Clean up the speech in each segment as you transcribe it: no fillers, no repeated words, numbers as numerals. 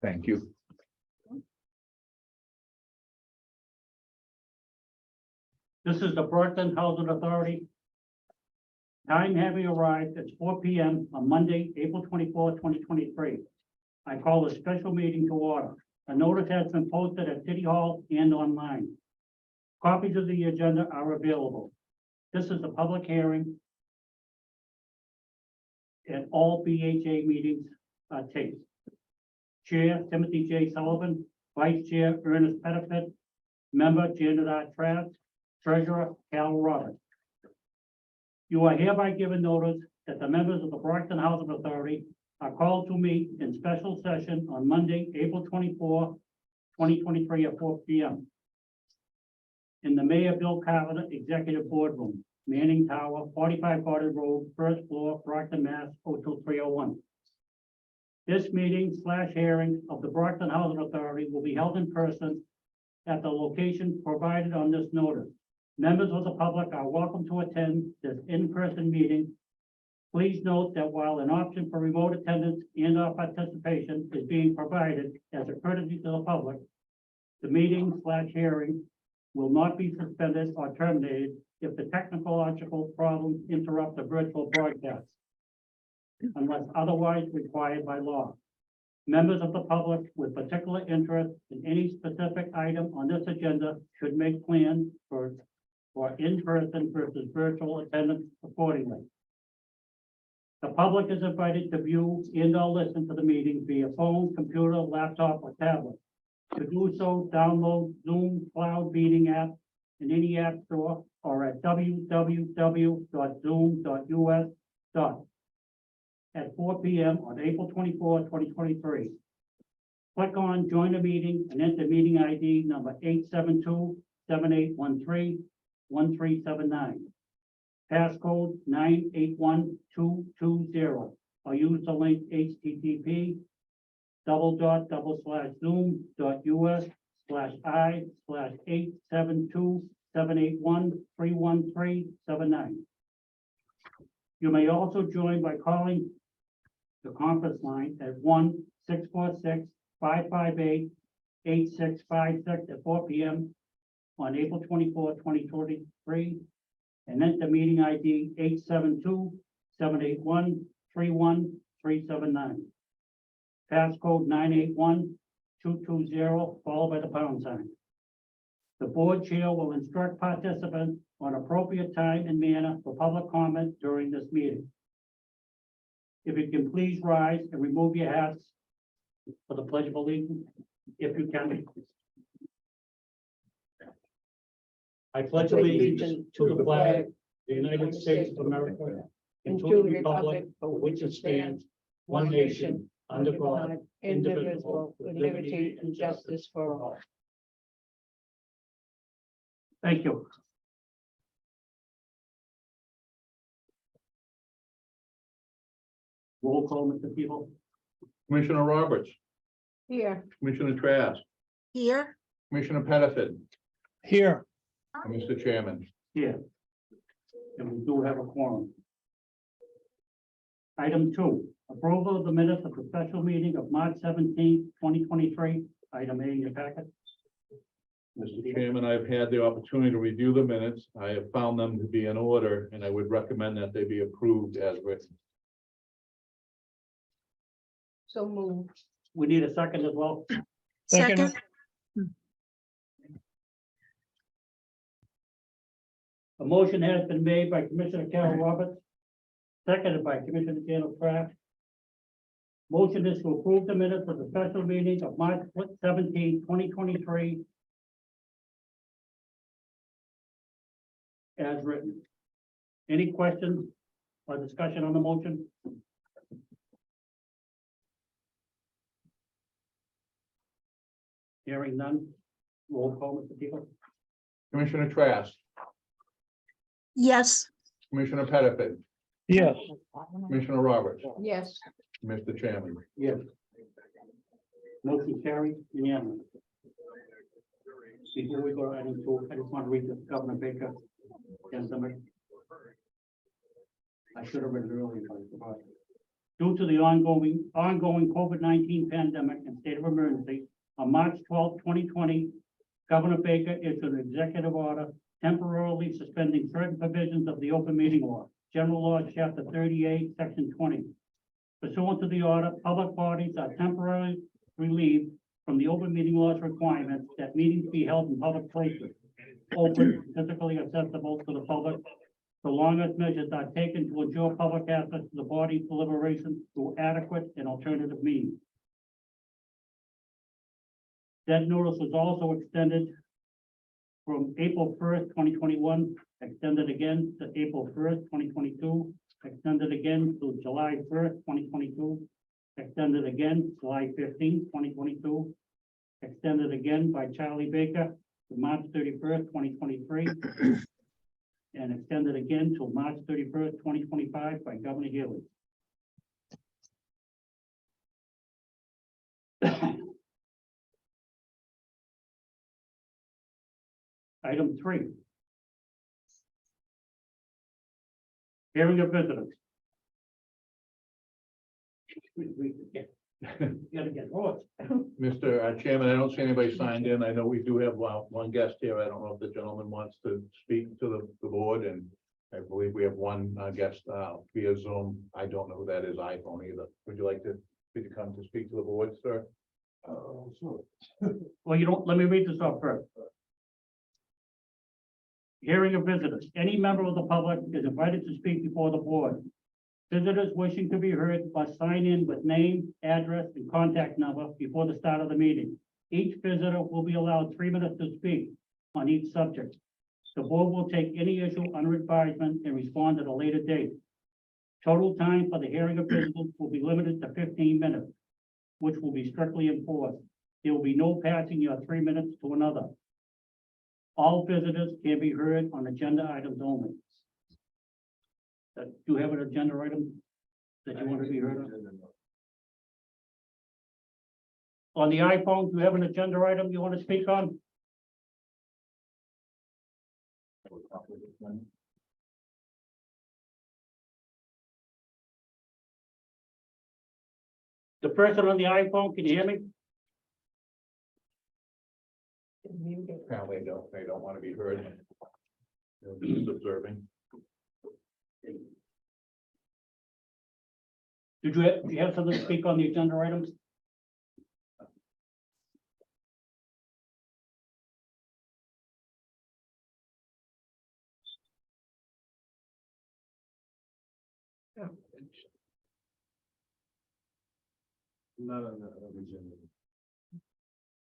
Thank you. This is the Brockton Housing Authority. Time having arrived, it's 4 p.m. on Monday, April 24, 2023. I call a special meeting to order. A notice has been posted at City Hall and online. Copies of the agenda are available. This is a public hearing, and all BHA meetings are taped. Chair Timothy J. Sullivan, Vice Chair Ernest Pettifat, Member Janet R. Trask, Treasurer Cal Roberts. You are hereby given notice that the members of the Brockton Housing Authority are called to meet in special session on Monday, April 24, 2023 at 4 p.m. in the Mayor Bill Carter Executive Boardroom, Manning Tower, 45 Carter Road, first floor, Brockton, Mass. 02301. This meeting/hearing of the Brockton Housing Authority will be held in person at the location provided on this notice. Members of the public are welcome to attend this in-person meeting. Please note that while an option for remote attendance and/or participation is being provided as a courtesy to the public, the meeting/hearing will not be suspended or terminated if the technological problems interrupt the virtual broadcast, unless otherwise required by law. Members of the public with particular interest in any specific item on this agenda should make plans for in-person versus virtual attendance accordingly. The public is invited to view and/or listen to the meeting via phone, computer, laptop, or tablet. To do so, download Zoom Cloud Meeting app in any app store or at www.zoom.us. At 4 p.m. on April 24, 2023. Click on Join the Meeting and enter meeting ID number 872-7813-1379. Passcode 981220, or use the link http://zoom.us/i/872-781-31379. You may also join by calling the conference line at 1-646-558-8656 at 4 p.m. on April 24, 2023, and enter meeting ID 872-781-31379. Passcode 981220, followed by the pound sign. The board chair will instruct participants on appropriate time and manner for public comment during this meeting. If you can please rise and remove your hats for the Pledge of Allegiance, if you can. I pledge allegiance to the flag of the United States of America and to the republic for which it stands, one nation, under God, indivisible, with liberty and justice for all. Thank you. Roll call, Mr. People. Commissioner Roberts, Here. Commissioner Trask, Here. Commissioner Pettifat, Here. and Mr. Chairman. Here. And we do have a quorum. Item 2, approval of the minutes of the special meeting of March 17, 2023. Item A in your packet. Mr. Chairman, I've had the opportunity to review the minutes. I have found them to be in order, and I would recommend that they be approved as written. So moved. We need a second as well. Second. A motion has been made by Commissioner Carol Roberts, seconded by Commissioner Daniel Kraft. Motion is to approve the minutes of the special meeting of March 17, 2023. As written. Any questions or discussion on the motion? Hearing none. Roll call, Mr. People. Commissioner Trask, Yes. Commissioner Pettifat, Yes. Commissioner Roberts, Yes. Mr. Chairman. Yes. Motion carried unanimous. Before we go to item 2, I just want to read this, Governor Baker. Yes, somebody. I should have read it earlier, but I forgot. due to the ongoing COVID-19 pandemic and state of emergency, on March 12, 2020, Governor Baker issued an executive order temporarily suspending certain provisions of the open meeting law, General Law, Chapter 38, Section 20. Pursuant to the order, public bodies are temporarily relieved from the open meeting law's requirements that meetings be held in public places, open, physically accessible to the public, so long as measures are taken to ensure public access to the body's deliberations through adequate and alternative means. That notice was also extended from April 1st, 2021, extended again to April 1st, 2022, extended again to July 1st, 2022, extended again July 15th, 2022, extended again by Charlie Baker to March 31st, 2023, and extended again till March 31st, 2025 by Governor Healy. Item 3. Hearing of visitors. We gotta get lost. Mr. Chairman, I don't see anybody signed in. I know we do have one guest here. I don't know if the gentleman wants to speak to the board, and I believe we have one guest via Zoom. I don't know who that is, iPhone either. Would you like to come to speak to the board, sir? Sure. Well, you don't, let me read this off first. Hearing of visitors. Any member of the public is invited to speak before the board. Visitors wishing to be heard must sign in with name, address, and contact number before the start of the meeting. Each visitor will be allowed 3 minutes to speak on each subject. The board will take any issue under advisement and respond at a later date. Total time for the hearing of visitors will be limited to 15 minutes, which will be strictly enforced. There will be no passing your 3 minutes to another. All visitors can be heard on agenda items only. Do you have an agenda item that you want to be heard on? On the iPhone, do you have an agenda item you want to speak on? The person on the iPhone, can you hear me? Apparently, they don't want to be heard. They're just observing. Do you have something to speak on the agenda items? Not on the agenda.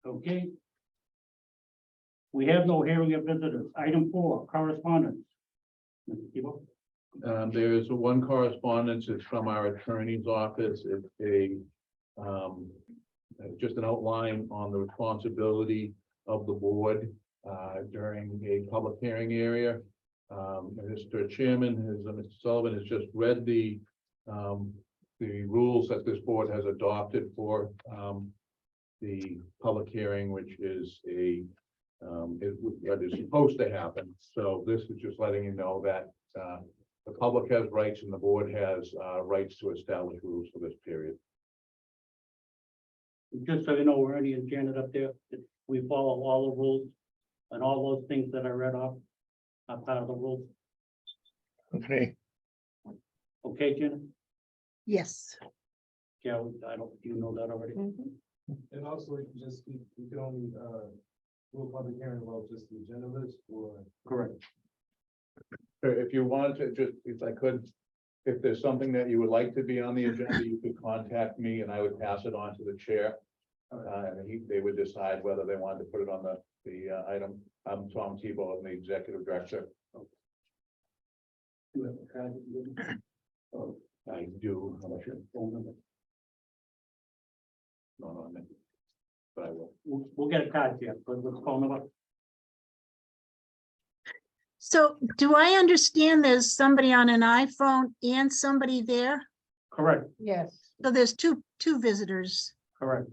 Okay. We have no hearing of visitors. Item 4, correspondence. Mr. Tebow? There is one correspondence. It's from our attorney's office. It's just an outline on the responsibility of the board during a public hearing area. Mr. Chairman, Mr. Sullivan has just read the rules that this board has adopted for the public hearing, which is what is supposed to happen. So this is just letting you know that the public has rights and the board has rights to establish rules for this period. Just so you know, Ernie and Janet up there, we follow all the rules and all those things that I read off are part of the rules. Okay, Okay, Janet? Yes. Yeah, you know that already. And also, you can only, do a public hearing about just the agenda list or. Correct. If you wanted to, just if I could, if there's something that you would like to be on the agenda, you could contact me and I would pass it on to the chair. And they would decide whether they wanted to put it on the item. I'm Tom Tebow, I'm the executive director. You have a card, you do? I do. How much your phone number? No, I meant, but I will. We'll get a card here, but what's phone number? So do I understand there's somebody on an iPhone and somebody there? Correct, Yes. So there's two visitors. correct.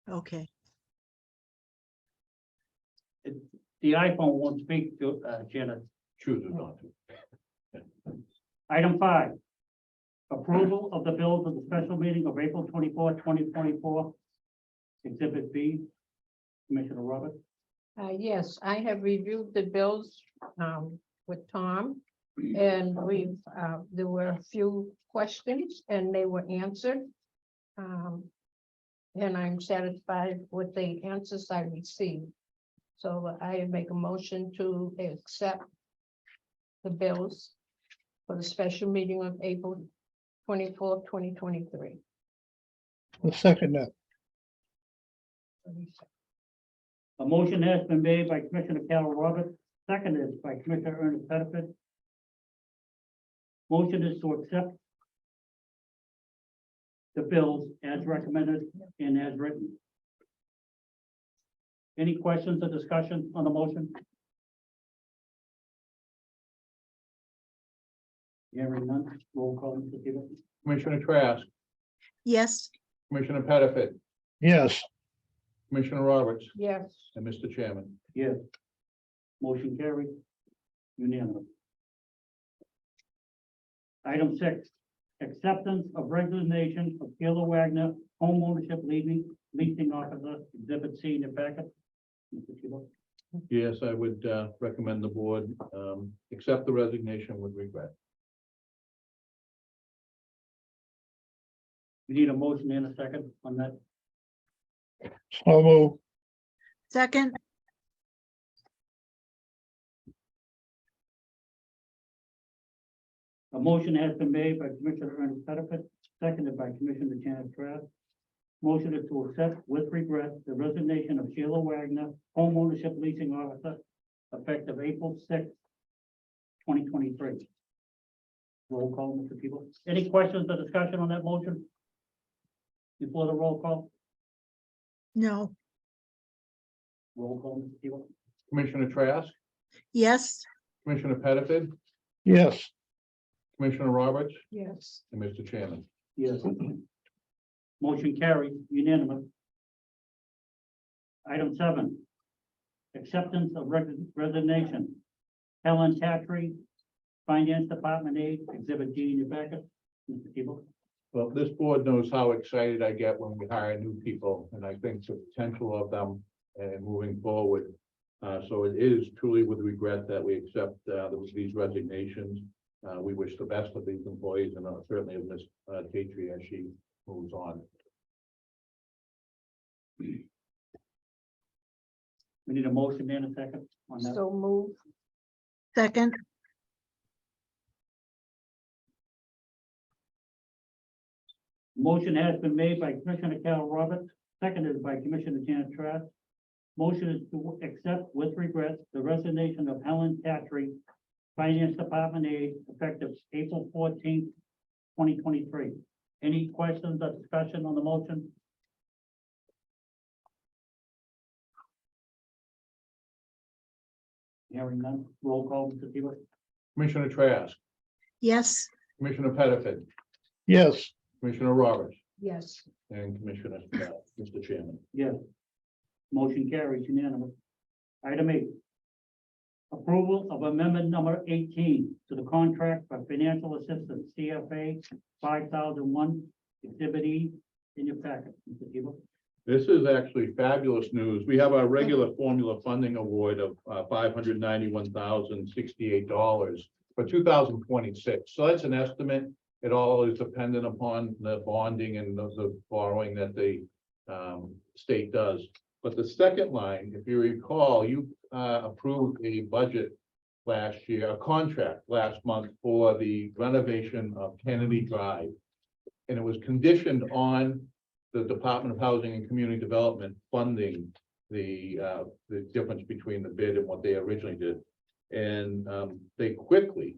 Okay. The iPhone won't speak to Janet. Chooses not to. Item 5, Approval of the bills of the special meeting of April 24, 2024. Exhibit B. Commissioner Roberts. Yes, I have reviewed the bills with Tom. And there were a few questions and they were answered. And I'm satisfied with the answers I received. So I make a motion to accept the bills for the special meeting of April 24, 2023. I'll second that. A motion has been made by Commissioner Carol Roberts, seconded by Commissioner Ernest Pettifat. Motion is to accept the bills as recommended and as written. Any questions or discussion on the motion? Hearing none, roll call, Mr. Tebow. Commissioner Trask, Yes, Commissioner Pettifat, Yes, Commissioner Roberts, Yes, and Mr. Chairman. Yes. Motion carried. Unanimous. Item 6, acceptance of resignation of Sheila Wagner, home ownership leasing officer, exhibit C in your packet. Mr. Tebow. Yes, I would recommend the board accept the resignation with regret. We need a motion and a second on that. so move. second, A motion has been made by Commissioner Ernest Pettifat, seconded by Commissioner Janet Trask. Motion is to accept with regret the resignation of Sheila Wagner, home ownership leasing officer, effective April 6, 2023. Roll call, Mr. Tebow. Any questions or discussion on that motion? Before the roll call? no, Roll call, Mr. Tebow. Commissioner Trask, yes, Commissioner Pettifat, Yes, Commissioner Roberts, yes, and Mr. Chairman. Yes. Motion carried, unanimous. Item 7, acceptance of resignation. Helen Tatry, Finance Department aide, exhibit G in your packet. Mr. Tebow. Well, this board knows how excited I get when we hire new people, and I think the potential of them and moving forward. So it is truly with regret that we accept these resignations. We wish the best of these employees and certainly of Ms. Tatry as she moves on. We need a motion and a second on that. so move. second, Motion has been made by Commissioner Carol Roberts, seconded by Commissioner Janet Trask. Motion is to accept with regret the resignation of Helen Tatry, Finance Department aide, effective April 14th, 2023. Any questions or discussion on the motion? Hearing none, roll call, Mr. Tebow. Commissioner Trask, yes, Commissioner Pettifat, yes, Commissioner Roberts, Yes, and Commissioner, Mr. Chairman. Yes. Motion carries unanimous. Item 8. Approval of amendment number 18 to the contract for financial assistance, CFA 5001, exhibit E in your packet. Mr. Tebow. This is actually fabulous news. We have our regular formula funding award of $591,068 for 2026. So that's an estimate. It all is dependent upon the bonding and the borrowing that the state does. But the second line, if you recall, you approved a budget last year, a contract last month for the renovation of Kennedy Drive. And it was conditioned on the Department of Housing and Community Development funding the difference between the bid and what they originally did. And they quickly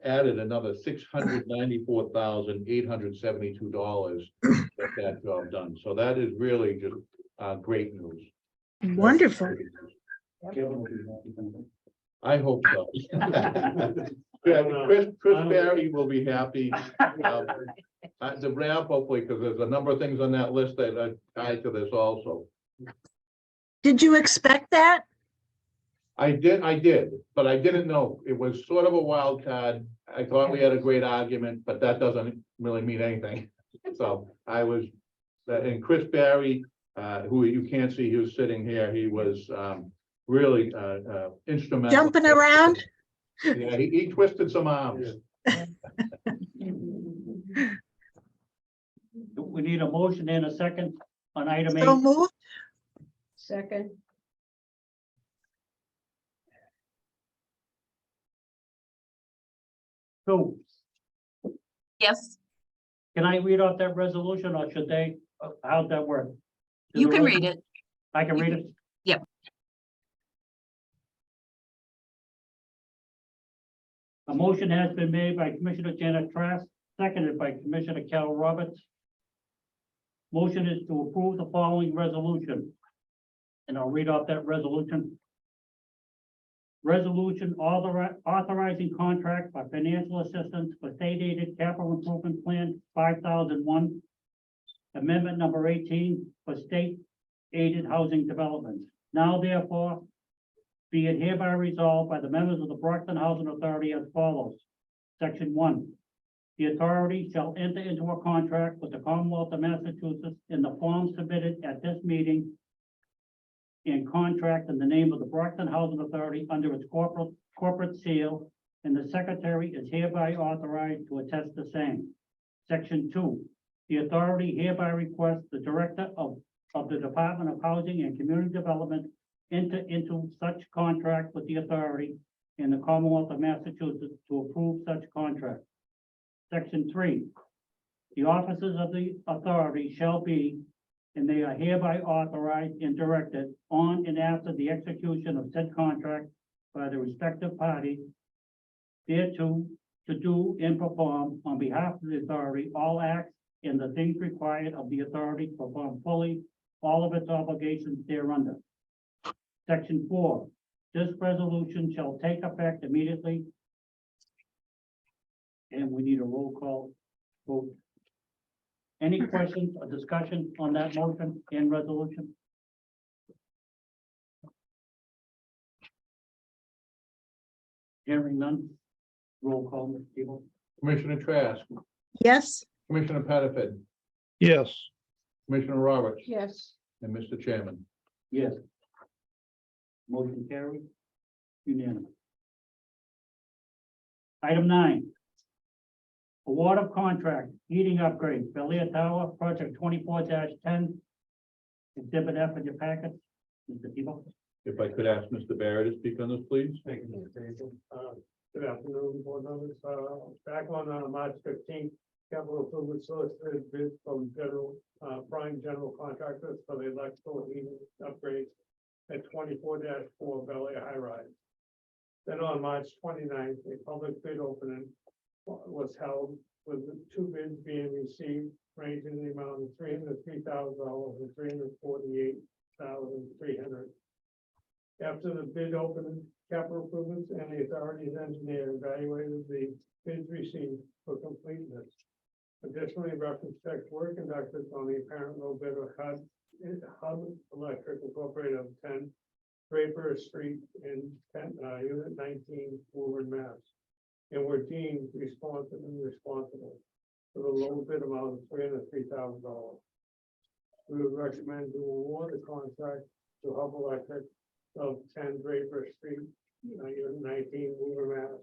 added another $694,872 to get that job done. So that is really just great news. wonderful. I hope so. Yeah, Chris Barry will be happy. The ramp, hopefully, because there's a number of things on that list that are tied to this also. Did you expect that? I did, but I didn't know. It was sort of a wild card. I thought we had a great argument, but that doesn't really mean anything. So I was, and Chris Barry, who you can't see, he was sitting here, he was really instrumental. Jumping around? Yeah, he twisted some arms. We need a motion and a second on item So 8. moved? Second, Sue, Yes, can I read off that resolution or should they, how'd that work? you can read it. I can read it? Yep. A motion has been made by Commissioner Janet Trask, seconded by Commissioner Carol Roberts. Motion is to approve the following resolution. And I'll read off that resolution. Resolution authorizing contract for financial assistance for state aided capital improvement plan 5001. Amendment number 18 for state aided housing development. Now therefore, be it hereby resolved by the members of the Brockton Housing Authority as follows. Section 1. The authority shall enter into a contract with the Commonwealth of Massachusetts in the form submitted at this meeting and contract in the name of the Brockton Housing Authority under its corporate seal, and the secretary is hereby authorized to attest the same. Section 2. The authority hereby requests the director of the Department of Housing and Community Development enter into such contract with the authority in the Commonwealth of Massachusetts to approve such contract. Section 3. The officers of the authority shall be, and they are hereby authorized and directed on and after the execution of said contract by the respective parties thereto to do and perform on behalf of the authority all acts and the things required of the authority to perform fully all of its obligations thereunder. Section 4. This resolution shall take effect immediately. And we need a roll call vote. Any questions or discussion on that motion and resolution? Hearing none. Roll call, Mr. Tebow. Commissioner Trask, Yes, Commissioner Pettiford, yes, Commissioner Roberts, yes, and Mr. Chairman. Yes. Motion carried. Unanimous. Item 9. Award of contract, heating upgrade, Belia Tower, project 24-10. Exhibit F in your packet. Mr. Tebow. If I could ask Mr. Barry to speak on this, please. Thank you, Mr. Hazel. Good afternoon, board members. Back on March 15th, capital improvement solicited bid from prime general contractors for the electrical heating upgrades at 24-4 Bel Air High Rise. Then on March 29th, a public bid opening was held with the 2 bids being received ranging in the amount of $303,000 and $348,300. After the bid opening, capital improvements and the authority's engineer evaluated the bids received for completeness. Additionally, reference checks were conducted on the apparent low bid of Hub Electric Incorporated of 10 Draper Street in Unit 19, Woburn, Mass. And were deemed responsible for the low bid amount of $303,000. We would recommend to award the contract to Hub Electric of 10 Draper Street, Unit 19, Woburn, Mass.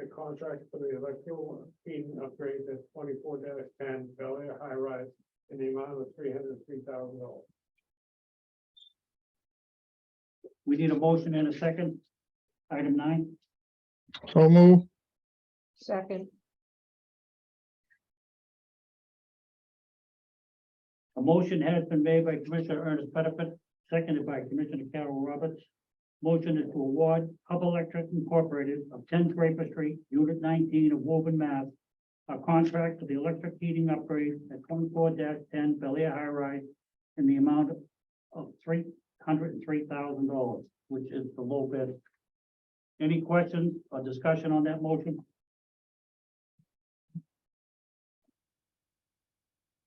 A contract for the electrical heating upgrade at 24-10 Bel Air High Rise in the amount of $303,000. We need a motion and a second. Item 9. so move, second, A motion has been made by Commissioner Ernest Pettiford, seconded by Commissioner Carol Roberts. Motion is to award Hub Electric Incorporated of 10 Draper Street, Unit 19 of Woburn, Mass. A contract for the electric heating upgrade at 24-10 Bel Air High Rise in the amount of $303,000, which is the low bid. Any questions or discussion on that motion?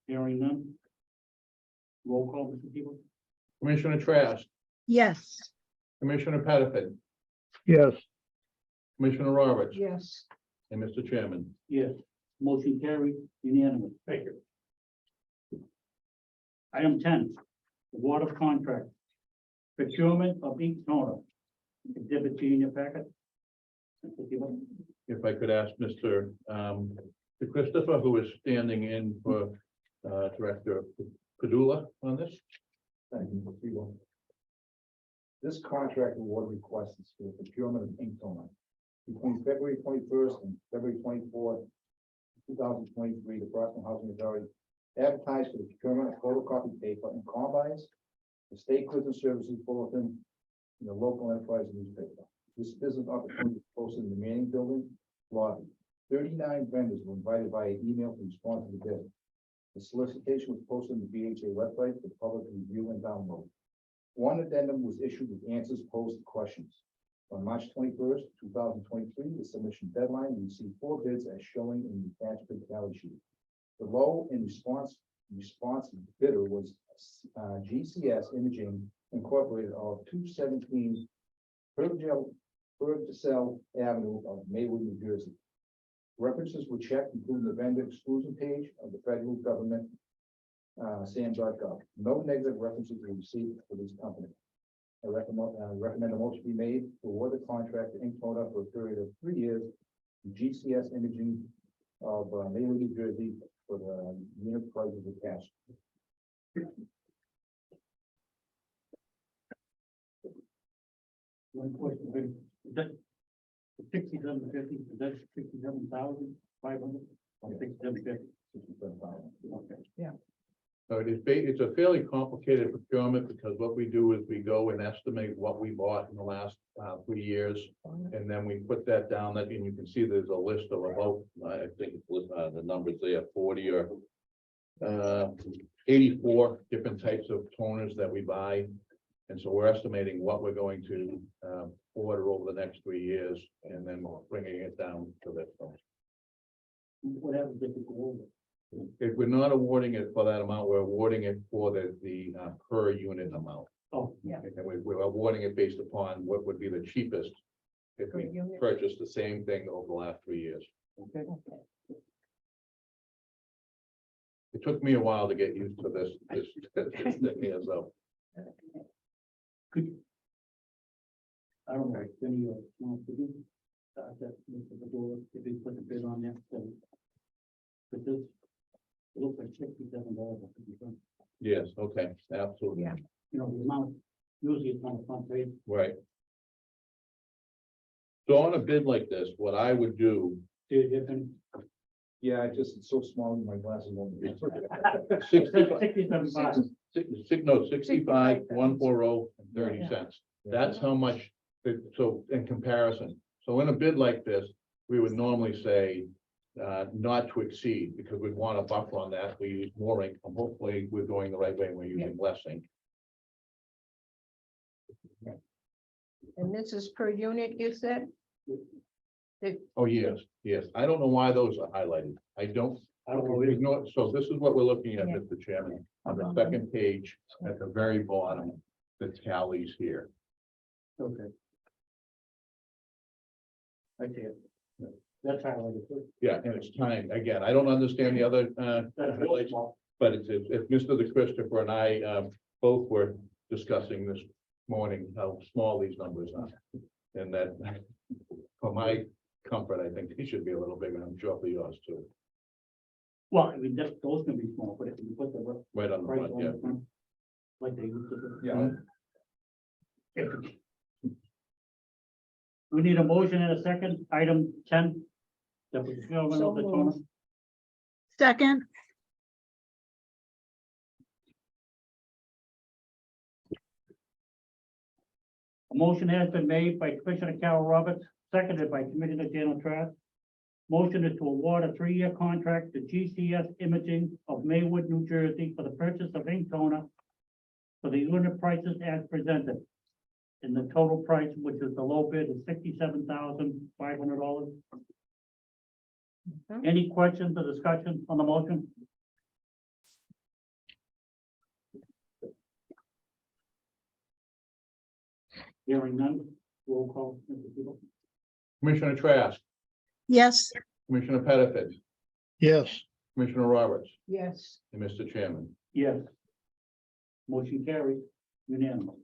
Hearing none. Roll call, Mr. Tebow. Commissioner Trask, yes, Commissioner Pettiford, yes, Commissioner Roberts, yes, and Mr. Chairman. Yes, motion carried unanimous. Thank you. Item 10, award of contract. Procurement of ink toner. Exhibit G in your packet. If I could ask Mr. Christopher, who is standing in for Director Padula on this. Thank you, Mr. Tebow. This contract award request is for the procurement of ink toner. Between February 21st and February 24th, 2023, the Brockton Housing Authority advertised for the procurement of photocopy paper and combines, the state goods and services bulletin, and the local enterprise newspaper. This business opportunity was posted in the Manning Building lobby. 39 vendors were invited via email to respond to the bid. The solicitation was posted on the BHA website for the public to review and download. One addendum was issued with answers posed to questions. On March 21st, 2023, the submission deadline, we received 4 bids as showing in the attached bid tally sheet. The low in response bidder was GCS Imaging Incorporated of 217 Bergdale Avenue of Maywood, New Jersey. References were checked, including the vendor exclusion page of the federal government, sam.gov. No negative references were received for this company. I recommend a motion be made to award the contract to ink toner for a period of 3 years to GCS Imaging of Maywood, New Jersey for the unit prices attached. One question, is that 6750, is that 67,500? Or 6750? Okay. So it's a fairly complicated procurement because what we do is we go and estimate what we bought in the last 3 years. And then we put that down, that, and you can see there's a list of about, I think the numbers there, 40 or 84 different types of toners that we buy. And so we're estimating what we're going to order over the next 3 years and then bringing it down to this. What happens if it go over? If we're not awarding it for that amount, we're awarding it for the per unit amount. Oh, yeah. And we're awarding it based upon what would be the cheapest if per we unit. purchased the same thing over the last 3 years. Okay. It took me a while to get used to this thing here, so. Could. I don't know, if any of you, could you, that, Mr. Padula, if you put the bid on there, so. But this, it looks like $67. Yes, okay, absolutely, Yeah. You know, the amount, usually it's on the front page. right. So on a bid like this, what I would do, See it different? Yeah, it's so small, my glasses won't be. 67,500. 65, 140, and 30 cents. That's how much, so in comparison. So in a bid like this, we would normally say not to exceed, because we'd want a buffer on that. We use more ink, and hopefully we're going the right way and we're using less ink. And this is per unit, you said? Oh, yes, yes. I don't know why those are highlighted. I don't ignore, so this is what we're looking at, Yeah. Mr. Chairman, on the second page, at the very bottom, the tallies here. Okay. I see it. That's highlighted. too. Yeah, and it's time, again, I don't understand the other, That's really small. but it's, if Mr. De Christopher and I, both were discussing this morning, how small these numbers are. And that, for my comfort, I think they should be a little bigger, I'm sure for yours too, Well, I mean, that, those can be small, but if you put the right on the price front, on yeah. the front, like they used to do. Yeah. If- We need a motion and a second, item 10. The procurement of the So toner. moved. second, A motion has been made by Commissioner Carol Roberts, seconded by Commissioner Daniel Trask. Motion is to award a 3-year contract to GCS Imaging of Maywood, New Jersey for the purchase of ink toner for the unit prices as presented. And the total price, which is the low bid, is $67,500. Mhm. Any questions or discussion on the motion? Hearing none, Roll call, Mr. Tebow? Commissioner Trask, yes, Commissioner Pettifat, yes, Commissioner Roberts, yes, and Mr. Chairman. Yes. Motion carried, unanimous.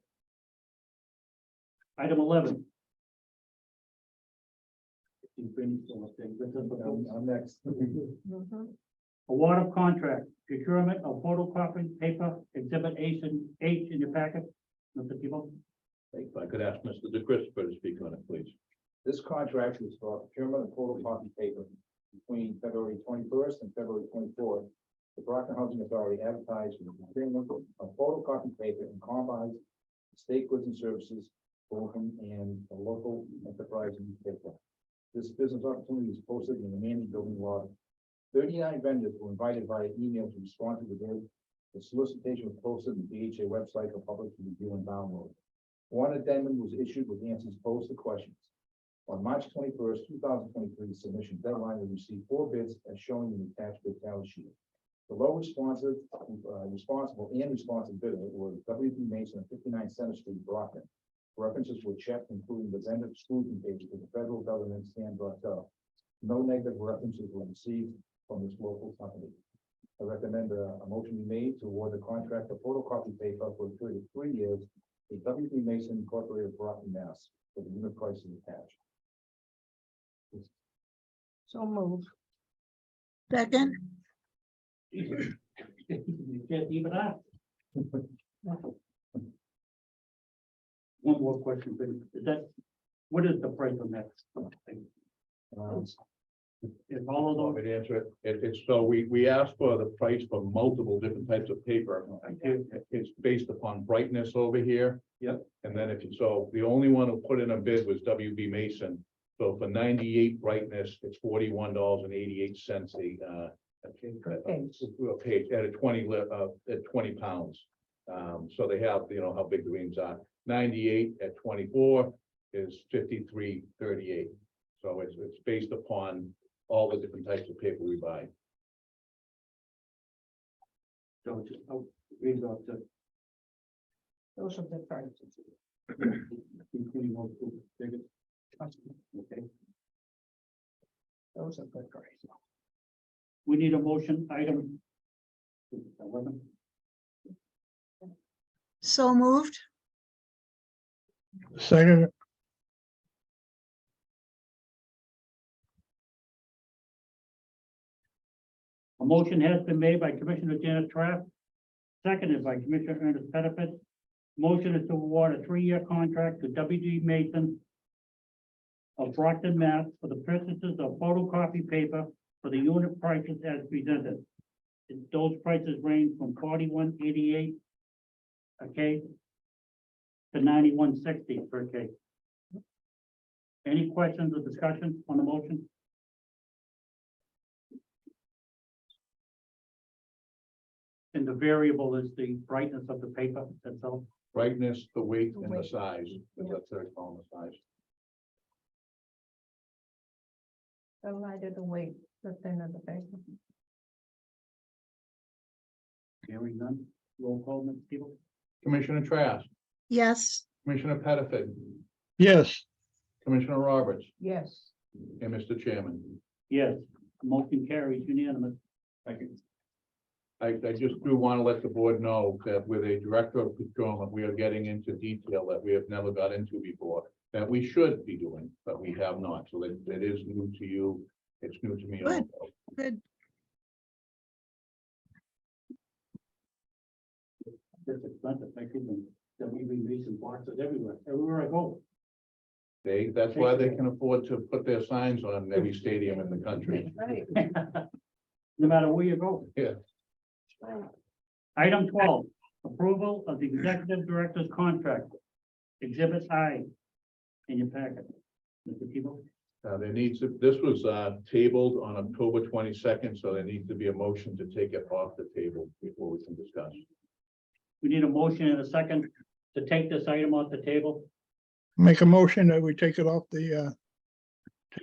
Item 11. I'm next. mhm, Award of contract, procurement of photocopy paper, exhibit H in your packet. Mr. Tebow? If I could ask Mr. DeChristopher to speak on it, please. This contract is for procurement of photocopy paper between February 21st and February 24th. The Brockton Housing Authority advertised for the procurement of photocopy paper in combines, state goods and services, Bolton and the local enterprise newspaper. This business opportunity is posted in the Manning Building Lobby. 39 vendors were invited via email to respond to the bid. The solicitation was posted on the DHA website for public to review and download. One addendum was issued with answers posed to questions. On March 21st, 2023, submission deadline, we received 4 bids as shown in the attached bid tally sheet. The low responsible and responsive bidder were W.B. Mason at 59 Center Street, Brockton. References were checked, including the vendor exclusion page to the federal government stand.gov. No negative references were received from this local company. I recommend a motion be made to award the contract of photocopy paper for a period of 3 years to W.B. Mason Incorporated, Brockton, Mass. For the unit price is attached. so move, second, You can't even ask. One more question, please. Is that, what is the price on that? If all of Want those, me to answer it? It's so we asked for the price for multiple different types of paper. It's based upon brightness over here. Yep. And then so the only one who put in a bid was WB Mason. So for 98 brightness, it's $41.88 a page at a 20 pounds. So they have, how big the reams are. 98 at 24 is 53.38. So it's based upon all the different types of paper we buy. so just, read off the, those are the prices. including those two figures. Okay, Those are good prices. we need a motion item 11. so moved, second, A motion has been made by Commissioner Janet Trask, seconded by Commissioner Ernest Pettifat. Motion is to award a 3-year contract to W.G. Mason of Brockton, Mass. For the purchases of photocopy paper for the unit prices as presented. Those prices range from $41.88 a case to $91.60 per case. Any questions or discussion on the motion? And the variable is the brightness of the paper, that's all. Brightness, the weight, and the Weight. size. That's their phone, the size. The lighter the weight, the thinner the paper. Hearing none, roll call, Ms. Tebow? Commissioner Trask, yes, Commissioner Pettifat, yes, Commissioner Roberts, Yes, and Mr. Chairman. Yes, motion carries unanimous. Thank you. I just do want to let the board know that with a director of procurement, we are getting into detail that we have never got into before, that we should be doing, but we have not. So that is new to you. It's new to me Good. also. good, That's expensive, I could be, that we've been using boxes everywhere I go. That's why they can afford to put their signs on every stadium in the country. right, No matter where you go. Yeah. right. Item 12, approval of the executive director's contract. Exhibit I in your packet. Mr. Tebow? This was tabled on October 22nd, so there needs to be a motion to take it off the table before we can discuss. We need a motion and a second to take this item off the table. make a motion that we take it off the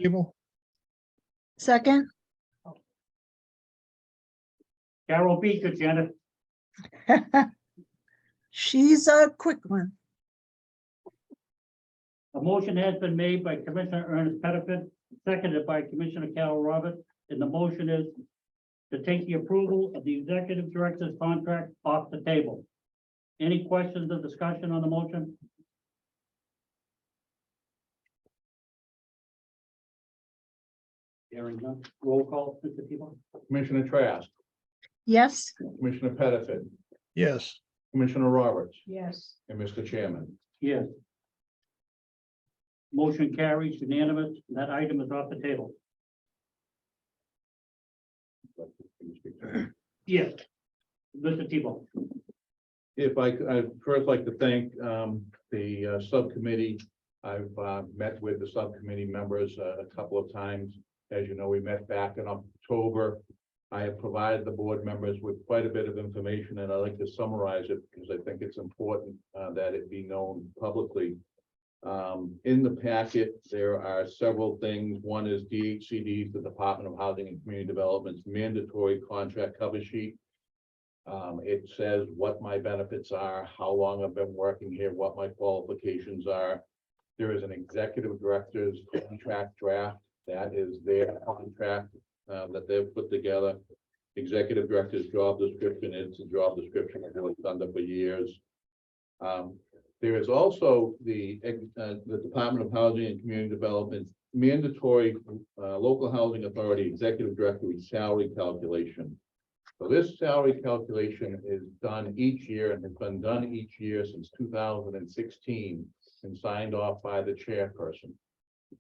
table, second, Carol beat you, Janet. she's a quick one, A motion has been made by Commissioner Ernest Pettifat, seconded by Commissioner Carol Roberts, and the motion is to take the approval of the executive director's contract off the table. Any questions or discussion on the motion? Hearing none, roll call, Mr. Tebow? Commissioner Trask, Yes, Commissioner Pettifat, yes, Commissioner Roberts, Yes, and Mr. Chairman. Yes. Motion carries unanimous, that item is off the table. Yes. Mr. Tebow? If I'd first like to thank the subcommittee. I've met with the subcommittee members a couple of times. As you know, we met back in October. I have provided the board members with quite a bit of information, and I'd like to summarize it because I think it's important that it be known publicly. In the packet, there are several things. One is DHCD's, the Department of Housing and Community Development's mandatory contract cover sheet. It says what my benefits are, how long I've been working here, what my qualifications are. There is an executive director's contract draft. That is their contract that they've put together. Executive director's job description, it's a job description I've worked under for years. There is also the Department of Housing and Community Development mandatory local housing authority executive director's salary calculation. So this salary calculation is done each year and has been done each year since 2016 and signed off by the chairperson.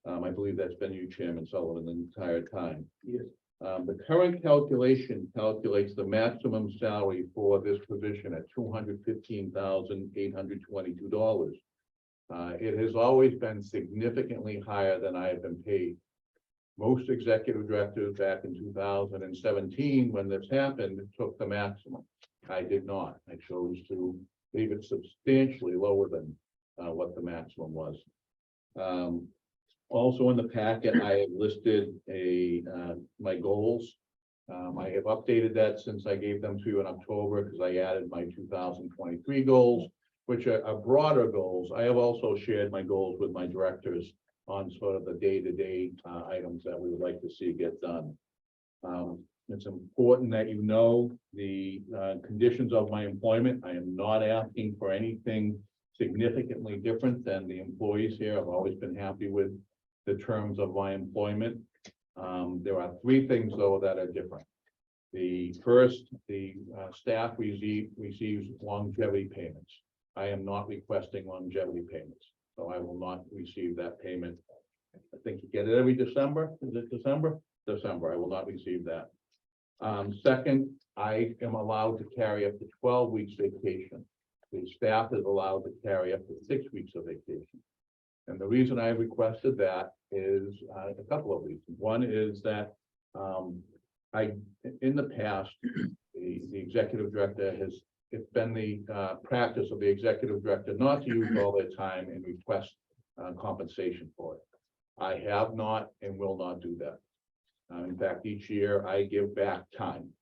I believe that's been you, Chairman Sullivan, the entire time. Yes. The current calculation calculates the maximum salary for this position at $215,822. It has always been significantly higher than I have been paid. Most executive directors back in 2017, when this happened, took the maximum. I did not. I chose to leave it substantially lower than what the maximum was. Also in the packet, I have listed my goals. I have updated that since I gave them to you in October because I added my 2023 goals, which are broader goals. I have also shared my goals with my directors on sort of the day-to-day items that we would like to see get done. It's important that you know the conditions of my employment. I am not asking for anything significantly different than the employees here. I've always been happy with the terms of my employment. There are three things, though, that are different. The first, the staff receives longevity payments. I am not requesting longevity payments, so I will not receive that payment. I think you get it every December. Is it December? December. I will not receive that. Second, I am allowed to carry up to 12 weeks vacation. The staff is allowed to carry up to 6 weeks of vacation. And the reason I requested that is a couple of reasons. One is that in the past, the executive director it's been the practice of the executive director not to use all their time and request compensation for it. I have not and will not do that. In fact, each year I give back time,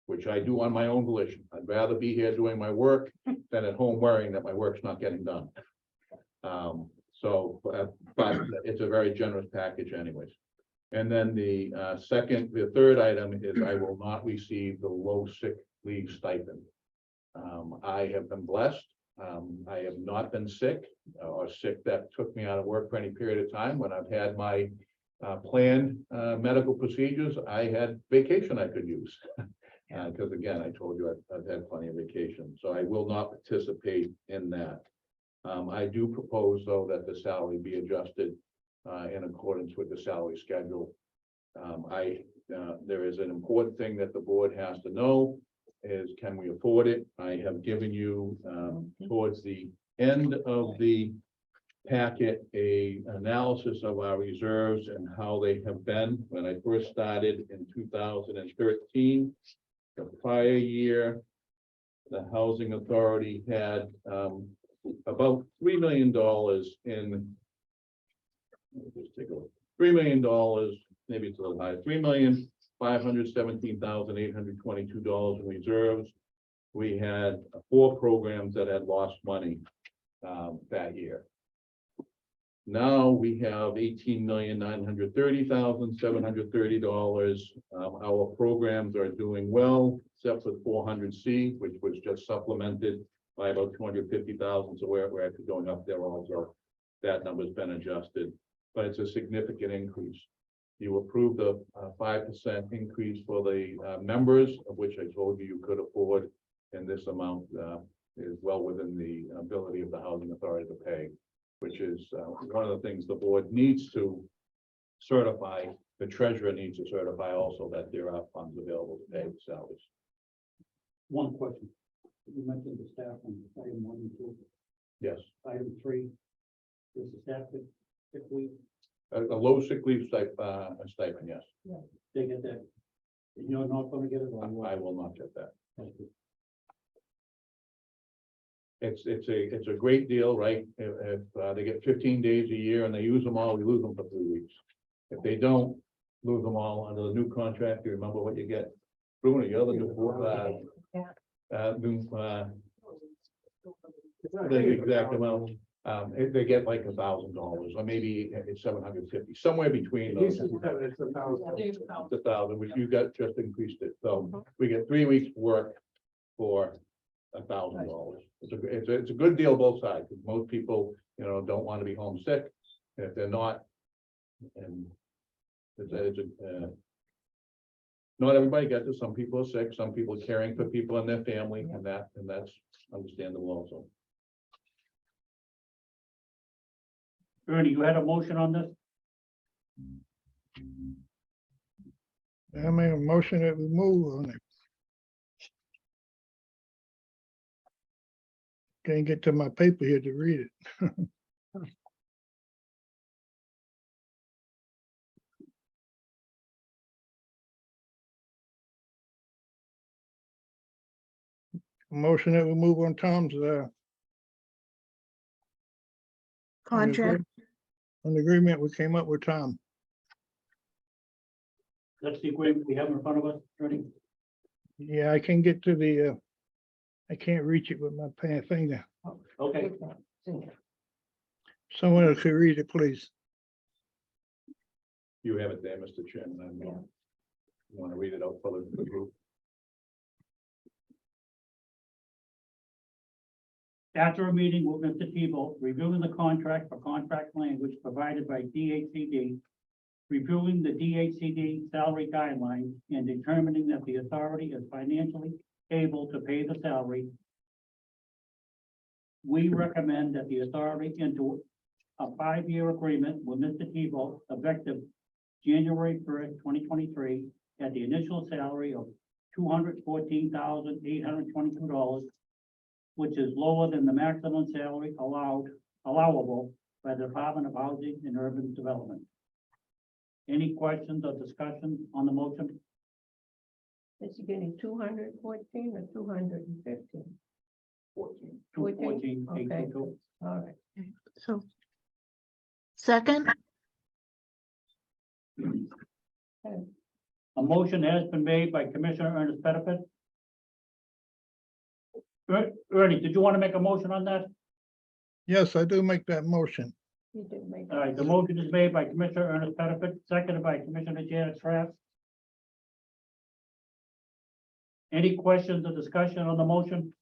which I do on my own volition. I'd rather be here doing my work than at home worrying that my work's not getting done. But it's a very generous package anyways. And then the third item is I will not receive the low sick leave stipend. I have been blessed. I have not been sick or sick that took me out of work for any period of time. When I've had my planned medical procedures, I had vacation I could use. Because again, I told you I've had plenty of vacation, so I will not participate in that. I do propose, though, that the salary be adjusted in accordance with the salary schedule. There is an important thing that the board has to know is, can we afford it? I have given you towards the end of the packet a analysis of our reserves and how they have been. When I first started in 2013, the prior year, the housing authority had about $3 million in, just take a look, $3 million, maybe it's a little higher, $3,517,822 in reserves. We had 4 programs that had lost money that year. Now we have $18,930,730. Our programs are doing well, except for 400C, which was just supplemented by about 250,000. So we're actually going up there also. That number's been adjusted, but it's a significant increase. You approved a 5% increase for the members, of which I told you could afford, and this amount is well within the ability of the housing authority to pay, which is one of the things the board needs to certify. The treasurer needs to certify also that there are funds available to pay the salaries. One question. You mentioned the staff on item 1 and 2. Yes, Item 3, is the staff sick leave, a low sick leave stipend, yes. they get that? You're not gonna get it or I will not get that. It's a great deal, right? If they get 15 days a year and they use them all, we lose them for 3 weeks. If they don't lose them all under the new contract, you remember what you get. Bruno, you're the new the exact amount. They get like $1,000 or maybe it's 750, somewhere between those. It's 1,000. It's 1,000, which you got just increased it. So we get 3 weeks work for $1,000. It's a good deal both sides, because most people, don't want to be homesick. And if they're not, and not everybody gets it. Some people are sick, some people are caring for people in their family, and that's understandable also. Ernie, you had a motion on this? I made a motion that we move on it. Can't get to my paper here to read it. Motion that we move on Tom's Contract, on the agreement we came up with Tom. That's the agreement we have in front of us, Ernie? Yeah, I can get to the, I can't reach it with my finger. Okay, Someone else could read it, please. You have it there, Mr. Chairman. You want to read it out for the group? after a meeting with Mr. Tebow, reviewing the contract for contract language provided by DHCD, reviewing the DHCD salary guidelines and determining that the authority is financially able to pay the salary, we recommend that the authority into a 5-year agreement with Mr. Tebow effective January 1st, 2023, at the initial salary of $214,822, which is lower than the maximum salary allowable by the Department of Housing and Urban Development. Any questions or discussion on the motion? Is he getting 214 or 215? 14. 214, Okay. 822. All right. so. Second, A motion has been made by Commissioner Ernest Pettifat. Ernie, did you want to make a motion on that? Yes, I do make that motion. You did make. All right, the motion is made by Commissioner Ernest Pettifat, seconded by Commissioner Janet Trask. Any questions or discussion on the motion?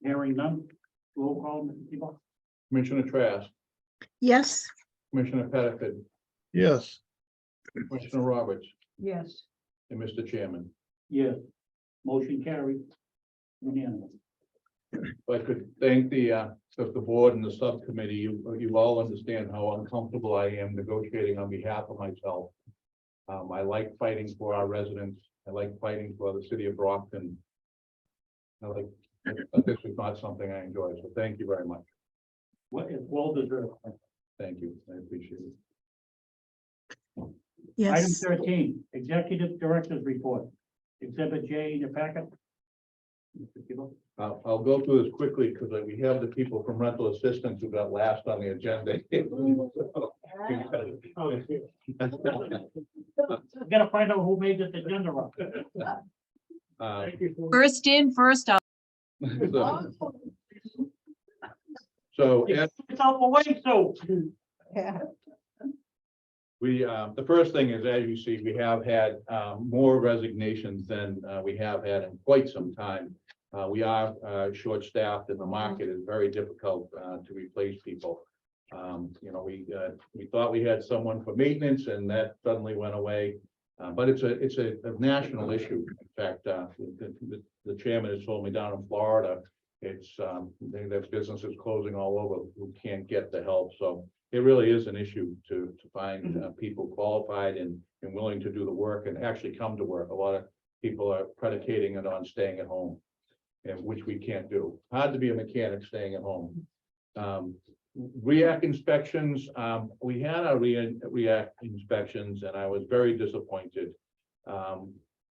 Hearing none. Roll call, Mr. Tebow. Commissioner Trask, yes, Commissioner Pettifat, Yes, Commissioner Roberts, Yes, and Mr. Chairman. Yes. Motion carried. Unanimous. If I could thank the board and the subcommittee, you all understand how uncomfortable I am negotiating on behalf of myself. I like fighting for our residents. I like fighting for the city of Brockton. But this is not something I enjoy, so thank you very much. What is well deserved. Thank you, I appreciate it. Item yes. 13, Executive Director's Report. Exhibit J in your packet. Mr. Tebow. I'll go through this quickly because we have the people from rental assistance who got last on the agenda. We gotta find out who made this agenda up. Thank you for. First in, first out. So It's out the way, so. Yeah. we, the first thing is, as you see, we have had more resignations than we have had in quite some time. We are short-staffed and the market is very difficult to replace people. You know, we thought we had someone for maintenance and that suddenly went away. But it's a national issue. In fact, the chairman has told me down in Florida, there's businesses closing all over who can't get the help. So it really is an issue to find people qualified and willing to do the work and actually come to work. A lot of people are predicating it on staying at home, and which we can't do. Hard to be a mechanic staying at home. REAC inspections, we had our REAC inspections and I was very disappointed.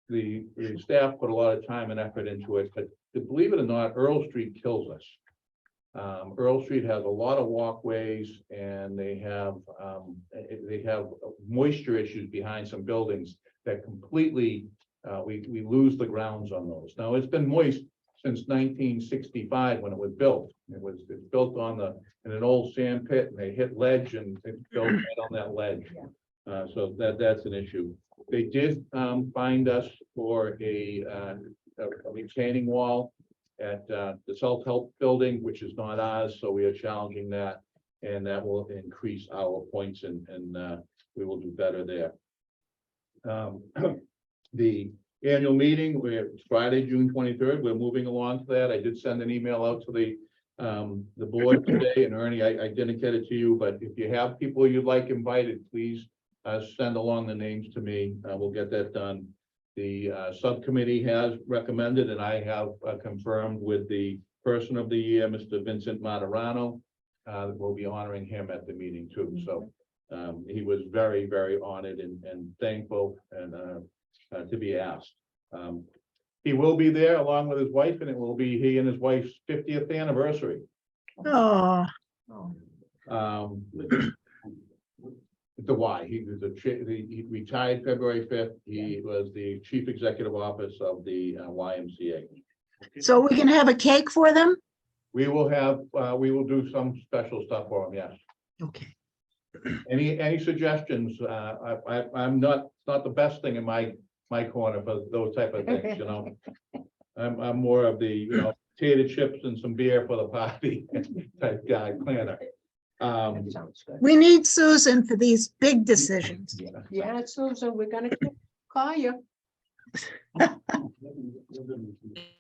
The staff put a lot of time and effort into it, but believe it or not, Earl Street kills us. Earl Street has a lot of walkways and they have moisture issues behind some buildings that completely, we lose the grounds on those. Now, it's been moist since 1965 when it was built. It's built in an old sand pit and they hit ledge and it built right on that ledge. So that's an issue. They did find us for a retaining wall at the self-help building, which is not ours, so we are challenging that, and that will increase our points and we will do better there. The annual meeting, it's Friday, June 23rd. We're moving along to that. I did send an email out to the board today, and Ernie, I didn't get it to you, but if you have people you'd like invited, please send along the names to me. We'll get that done. The subcommittee has recommended, and I have confirmed with the person of the year, Mr. Vincent Materano. We'll be honoring him at the meeting too. So he was very, very honored and thankful and to be asked. He will be there along with his wife, and it will be he and his wife's 50th anniversary. Oh, The why, he was he retired February 5th. He was the chief executive officer of the YMCA. so we can have a cake for them? We will do some special stuff for him, yes. Okay. Any suggestions? I'm not the best thing in my corner for those type of things, you know. I'm more of the, you know, potato chips and some beer for the party type guy planner. That sounds good. We need Susan for these big decisions. Yeah, Susan, we're gonna call you. We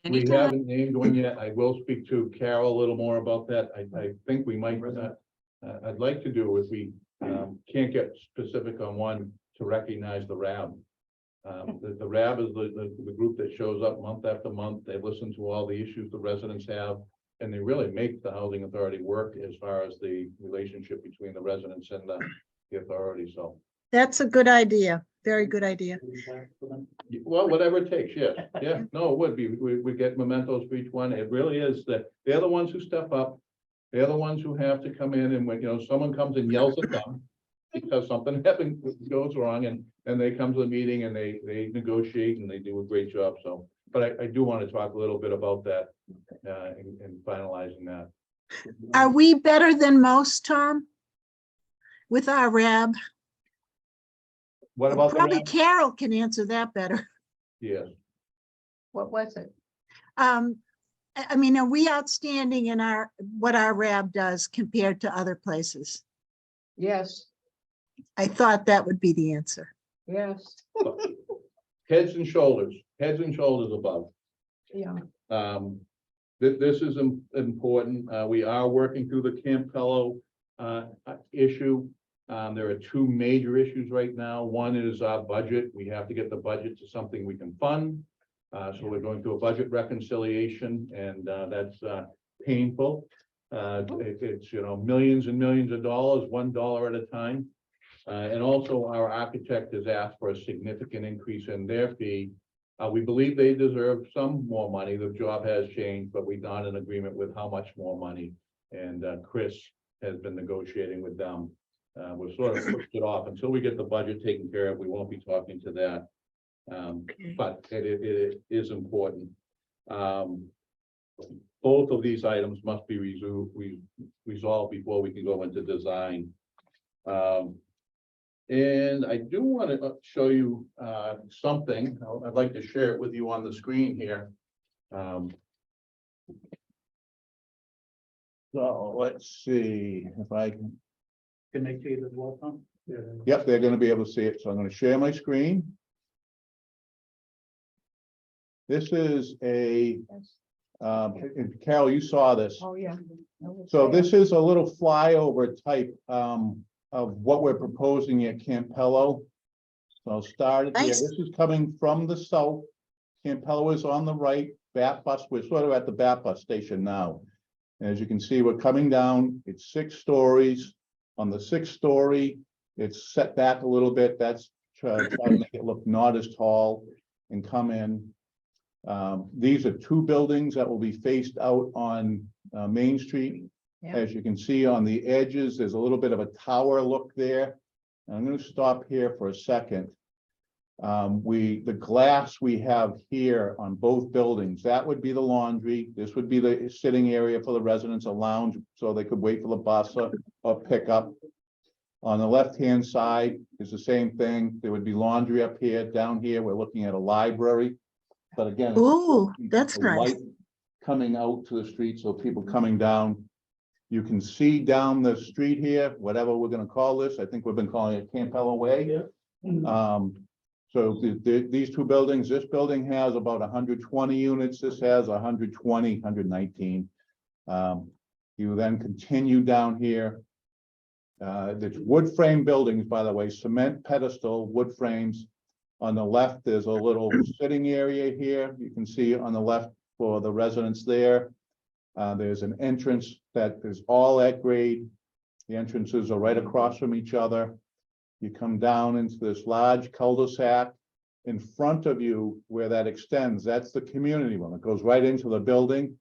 Anytime. haven't named one yet. I will speak to Carol a little more about that. I think we might, I'd like to do if we can't get specific on one to recognize the RAB. The RAB is the group that shows up month after month. They listen to all the issues the residents have, and they really make the housing authority work as far as the relationship between the residents and the authority. So, That's a good idea. Very good idea. well, whatever it takes, yes. Yeah, no, it would be. We get mementos for each one. It really is that they're the ones who step up. They're the ones who have to come in, and when, you know, someone comes and yells at them because something goes wrong, and they come to the meeting and they negotiate and they do a great job. So, but I do want to talk a little bit about that and finalizing that. Are we better than most, Tom? With our RAB? What about the Probably RAB? Carol can answer that better. Yes. What was it? I mean, are we outstanding in what our RAB does compared to other places? Yes, I thought that would be the answer. yes, Heads and shoulders above. yeah. This is important. We are working through the Camp Fellow issue. There are two major issues right now. One is our budget. We have to get the budget to something we can fund. So we're going through a budget reconciliation, and that's painful. It's, you know, millions and millions of dollars, $1 at a time. And also our architect has asked for a significant increase in their fee. We believe they deserve some more money. The job has changed, but we're not in agreement with how much more money. And Chris has been negotiating with them. We're sort of pushed it off until we get the budget taken care of. We won't be talking to that. But it is important. Both of these items must be resolved before we can go into design. And I do want to show you something. I'd like to share it with you on the screen here. So let's see if I can. Can they see it as well, Tom? Yep, they're gonna be able to see it, so I'm gonna share my screen. This is and Carol, you saw this. Oh, yeah. So this is a little flyover type of what we're proposing at Campello. So I'll start it here. Nice. This is coming from the south. Campello is on the right, Bat Bus, we're sort of at the Bat Bus station now. As you can see, we're coming down, it's 6 stories. On the 6th story, it's set back a little bit. That's trying to make it look not as tall and come in. These are 2 buildings that will be faced out on Main Street. Yeah. As you can see on the edges, there's a little bit of a tower look there. And I'm going to stop here for a second. The glass we have here on both buildings, that would be the laundry. This would be the sitting area for the residents, a lounge, so they could wait for the bus or pick up. On the left-hand side is the same thing. There would be laundry up here. Down here, we're looking at a library. But again, Ooh, that's the nice. light coming out to the street, so people coming down. You can see down the street here, whatever we're gonna call this. I think we've been calling it Campello Way. So these 2 buildings, this building has about 120 units. This has 120, 119. You then continue down here. It's wood frame buildings, by the way, cement pedestal, wood frames. On the left, there's a little sitting area here. You can see on the left for the residents there. There's an entrance that is all at grade. The entrances are right across from each other. You come down into this large cul-de-sac. In front of you, where that extends, that's the community room. It goes right into the building.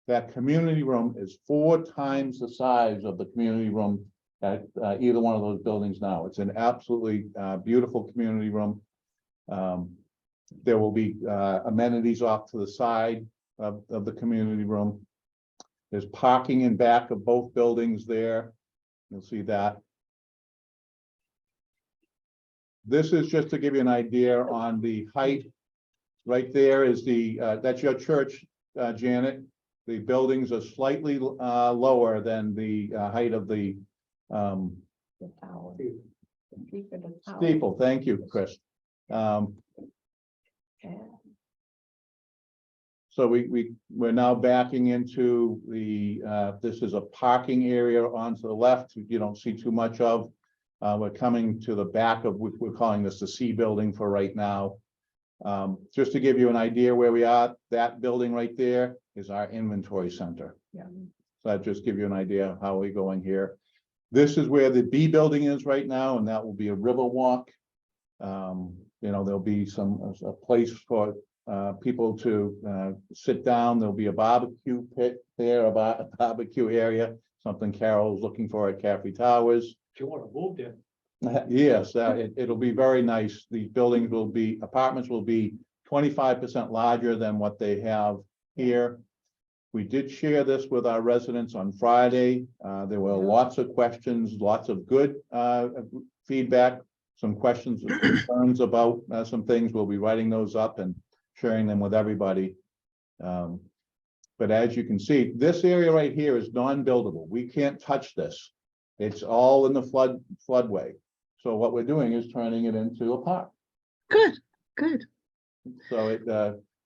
That community room is 4 times the size of the community room at either one of those buildings now. It's an absolutely beautiful community room. There will be amenities off to the side of the community room. There's parking in back of both buildings there. You'll see that. This is just to give you an idea on the height. Right there is that's your church, Janet. The buildings are slightly lower than the height of the The tower. Peak of the tower. steeple. Thank you, Chris. Yeah. So we're now backing into this is a parking area onto the left. You don't see too much of. We're coming to the back of, we're calling this the C building for right now. Just to give you an idea where we are, that building right there is our inventory center. Yeah. So that just give you an idea of how we're going here. This is where the B building is right now, and that will be a river walk. There'll be a place for people to sit down. There'll be a barbecue pit there, a barbecue area, something Carol's looking for at Caffrey Towers. You want to move there? Yes, it'll be very nice. These buildings apartments will be 25% larger than what they have here. We did share this with our residents on Friday. There were lots of questions, lots of good feedback, some questions and concerns about some things. We'll be writing those up and sharing them with everybody. But as you can see, this area right here is non-buildable. We can't touch this. It's all in the floodway. So what we're doing is turning it into a park. Good, good. So it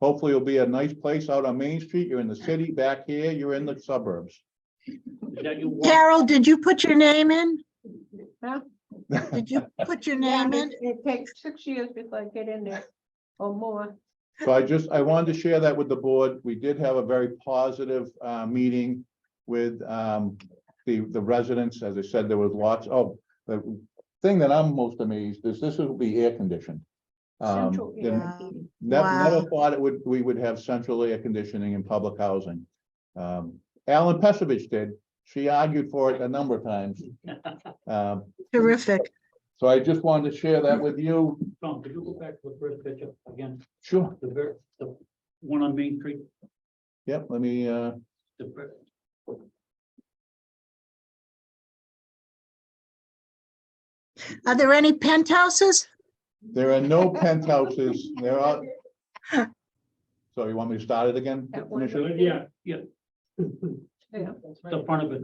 hopefully it'll be a nice place out on Main Street. You're in the city. Back here, you're in the suburbs. Is that you want? Carol, did you put your name in? Huh? Did you put your Yeah, name in? it takes 6 years before I get in there or more. So I wanted to share that with the board. We did have a very positive meeting with the residents. As I said, there was lots of, the thing that I'm most amazed is this will be air conditioned. Central air and Wow. heating. Never thought we would have central air conditioning in public housing. Alan Pesovich did. She argued for it a number of times. Terrific. So I just wanted to share that with you. Tom, could you go back to the first picture again? Sure. The one on Main Street, Yep, let me, the, fir- Are there any penthouses? there are no penthouses, there are. So you want me to start it again, That one. Commissioner? yeah, Yeah. the front of it,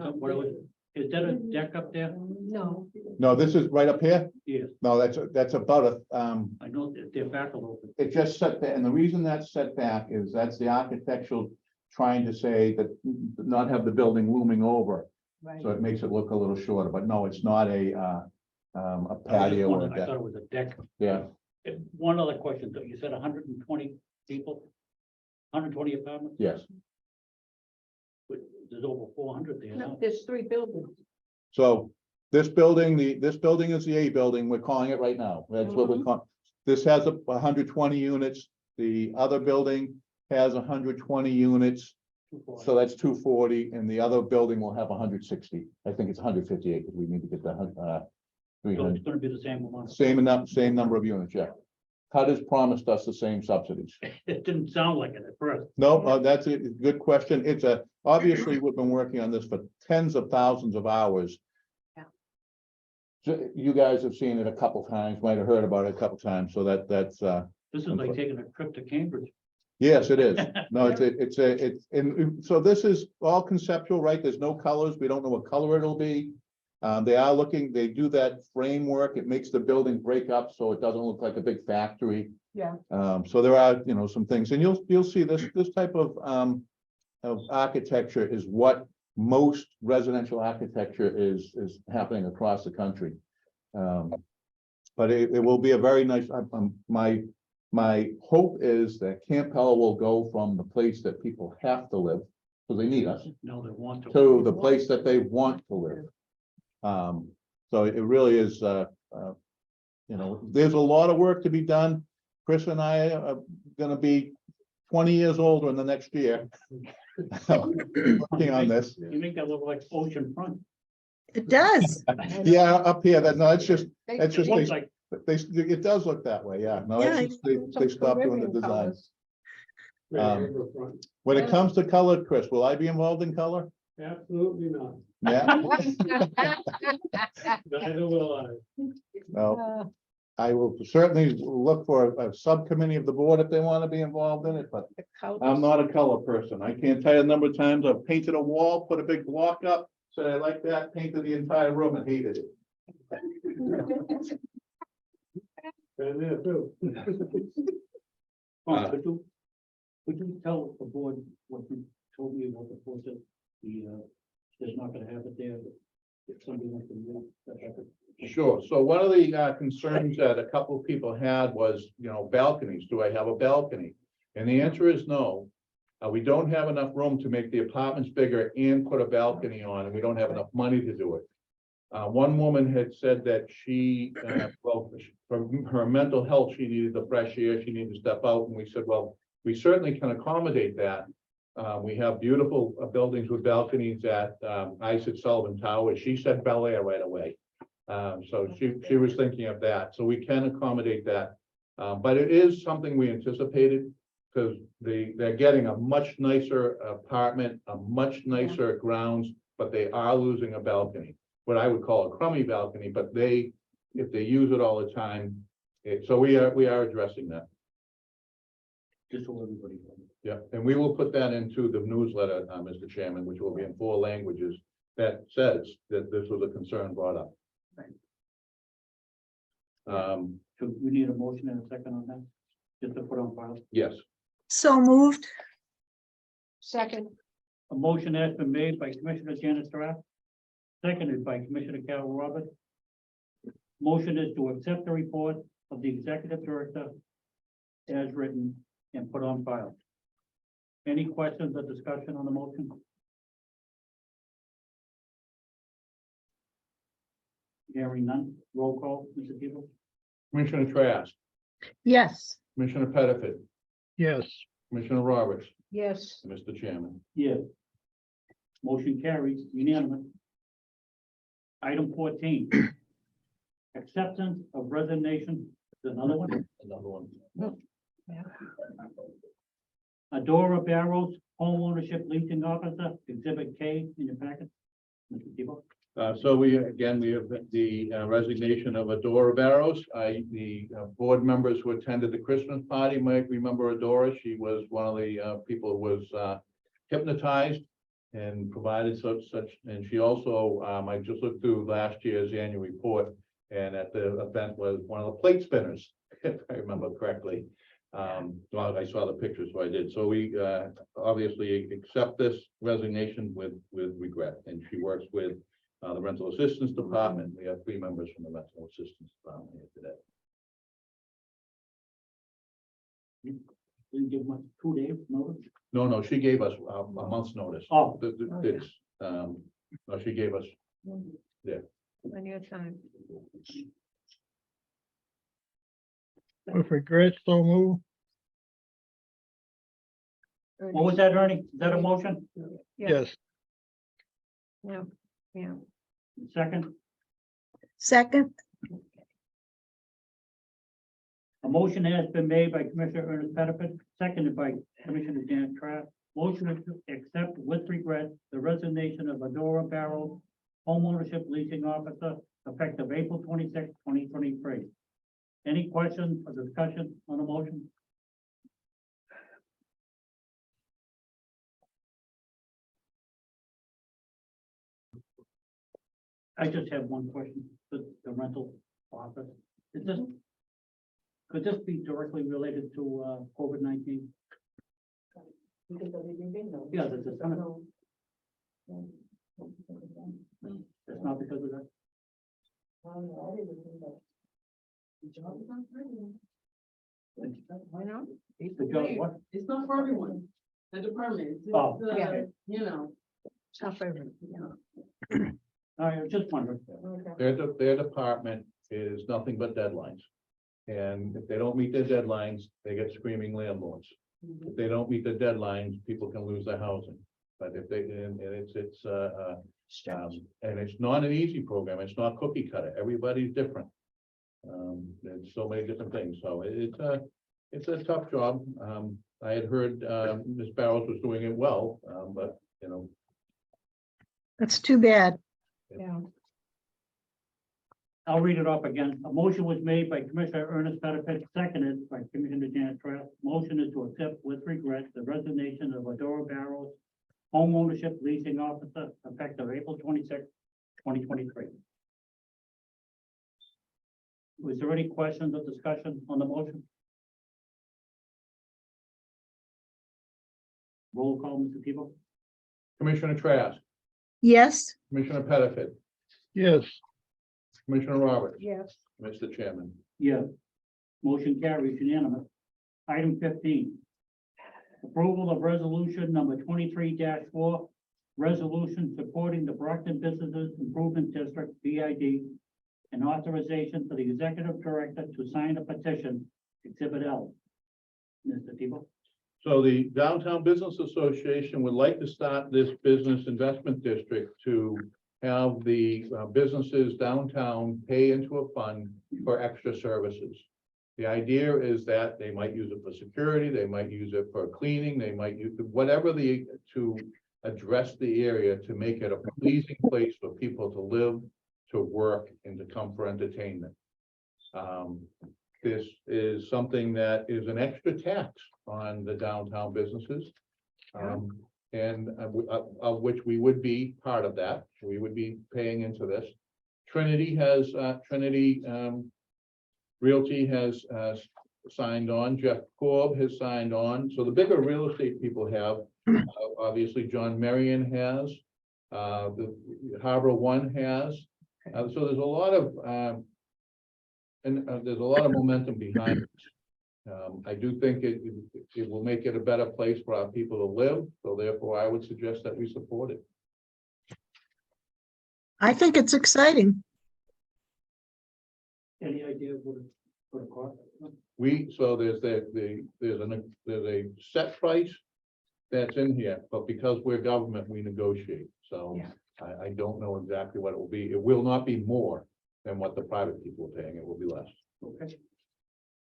is that a deck up there? No, No, this is right up here? Yes, No, that's about a, I know that they're back a little bit. it just set back, and the reason that's set back is that's the architectural trying to say that not have the building looming over. right. So it makes it look a little shorter, but no, it's not a I was just patio or a wondering, I deck. thought it was a deck. Yeah, One other question, though, you said 120 people? 120 apartments, yes. but there's over 400 there No, now. there's 3 buildings. So this building, this building is the A building, we're calling it right now. That's what we're calling. This has 120 units. The other building has 120 units. 240. So that's 240, and the other building will have 160. I think it's 158, because we need to get the So 300. it's gonna be the same amount. Same number of units, yeah. HUD has promised us the same subsidies. It didn't sound like it at first. No, that's a good question. It's obviously, we've been working on this for tens of thousands of hours. Yeah. So you guys have seen it a couple times, might have heard about it a couple times, so that's, This is like taking a trip to Cambridge. yes, it is. No, and so this is all conceptual, right? There's no colors. We don't know what color it'll be. They do that framework. It makes the building break up, so it doesn't look like a big factory. Yeah. So there are, some things, and you'll see this type of architecture is what most residential architecture is happening across the country. But it will be a very nice, my hope is that Camp Pella will go from the place that people have to live, because they need us, No, they want to the place that they want to live. So it really is, there's a lot of work to be done. Chris and I are gonna be 20 years older in the next year. Working on this. You make that look like ocean front. It does. Yeah, up here, it's just, They- it's just, It looks like, it does look that way, yeah. No, Yeah, it's just, they stopped doing the Caribbean design. colors. Riverfront. When it comes to color, Chris, will I be involved in color? Absolutely not. Yeah, Neither will I. no, Uh, I will certainly look for a subcommittee of the board if they want to be involved in it, but the colors. I'm not a color person. I can't tell you the number of times I've painted a wall, put a big block up, said I like that, painted the entire room and hated it. Been there too. oh, could you tell the board what you told me about the process? There's not gonna have it there, but if somebody wants to move, that happens. Sure. So one of the concerns that a couple of people had was, balconies. Do I have a balcony? And the answer is no. We don't have enough room to make the apartments bigger and put a balcony on, and we don't have enough money to do it. One woman had said that she, for her mental health, she needed the fresh air, she needed to step out, and we said, well, we certainly can accommodate that. We have beautiful buildings with balconies at Isaac Sullivan Tower. She said Bel Air right away. So she was thinking of that, so we can accommodate that. But it is something we anticipated, because they're getting a much nicer apartment, a much nicer grounds, but they are losing a balcony. What I would call a crummy balcony, but if they use it all the time, so we are addressing that. Just so everybody knows. Yeah, and we will put that into the newsletter, Mr. Chairman, which will be in 4 languages, that says that this was a concern brought up. So we need a motion and a second on that, just to put on file. Yes, So moved. Second, A motion has been made by Commissioner Janice Strath, seconded by Commissioner Carol Roberts. Motion is to accept the report of the executive director as written and put on file. Any questions or discussion on the motion? Hearing none, roll call, Mr. Tebow? Commissioner Trask, Yes. Commissioner Pettifat, Yes, Commissioner Roberts, yes, Mr. Chairman. Yes. Motion carries unanimous. Item 14. acceptance of resignation, is another one, Another one. Adora Barrows, homeownership leasing officer, exhibit K in your packet. Mr. Tebow. So we have the resignation of Adora Barrows. The board members who attended the Christmas party might remember Adora. She was one of the people who was hypnotized and provided such, and she also, I just looked through last year's annual report, and at the event was one of the plate spinners, if I remember correctly. Well, I saw the pictures, so I did. So we obviously accept this resignation with regret, and she works with the rental assistance department. We have 3 members from the rental assistance department here today. Didn't give much, 2 days notice. No, she gave us a month's notice. Oh. It's, no, she gave us, Plenty of time. With regret, so move. What was that, Ernie? Is that a motion? Yeah. Yes, Yeah, yeah. Second, Second, a motion has been made by Commissioner Ernest Pettifat, seconded by Commissioner Dan Trask. Motion is to accept with regret the resignation of Adora Barrow, homeownership leasing officer, effective April 26, 2023. Any questions or discussion on the motion? I just have one question, the rental office. Is this, could this be directly related to COVID-19? Yeah, this is, it's not because of that. Why not? The job, what? It's not for everyone, the department, Oh, yeah. you know. It's not for everyone. I was just wondering. their department is nothing but deadlines. And if they don't meet their deadlines, they get screaming landlords. If they don't meet the deadlines, people can lose their housing. But if they, and it's not an easy program. It's not cookie cutter. Everybody's different. There's so many different things. So it's a tough job. I had heard, Ms. Barrows was doing it well, but you know, that's too bad. Yeah. I'll read it off again. A motion was made by Commissioner Ernest Pettifat, seconded by Commissioner Janet Trask. Motion is to accept with regret the resignation of Adora Barrows, homeownership leasing officer, effective April 26, 2023. Was there any questions or discussion on the motion? Roll call, Mr. Tebow? Commissioner Trask, Yes, Commissioner Pettifat, yes, Commissioner Roberts, Yes. Mr. Chairman. Yes. Motion carries unanimous. Item 15. Approval of resolution number 23-4, resolution supporting the Brockton Businesses Improvement District, BID, and authorization for the executive director to sign a petition, Exhibit L. Mr. Tebow? So the Downtown Business Association would like to start this business investment district to have the businesses downtown pay into a fund for extra services. The idea is that they might use it for security, they might use it for cleaning, they might use whatever to address the area to make it a pleasing place for people to live, to work, and to come for entertainment. This is something that is an extra tax on the downtown businesses. And of which we would be part of that. We would be paying into this. Trinity Realty has signed on. Jeff Korb has signed on. So the bigger real estate people have, obviously John Marion has, the Harbor One has. So there's a lot of there's a lot of momentum behind it. I do think it will make it a better place for our people to live, so therefore I would suggest that we support it. I think it's exciting. Any idea what it costs? So there's a set price that's in here, but because we're government, we negotiate, so Yeah. I don't know exactly what it will be. It will not be more than what the private people are paying. It will be less. Okay.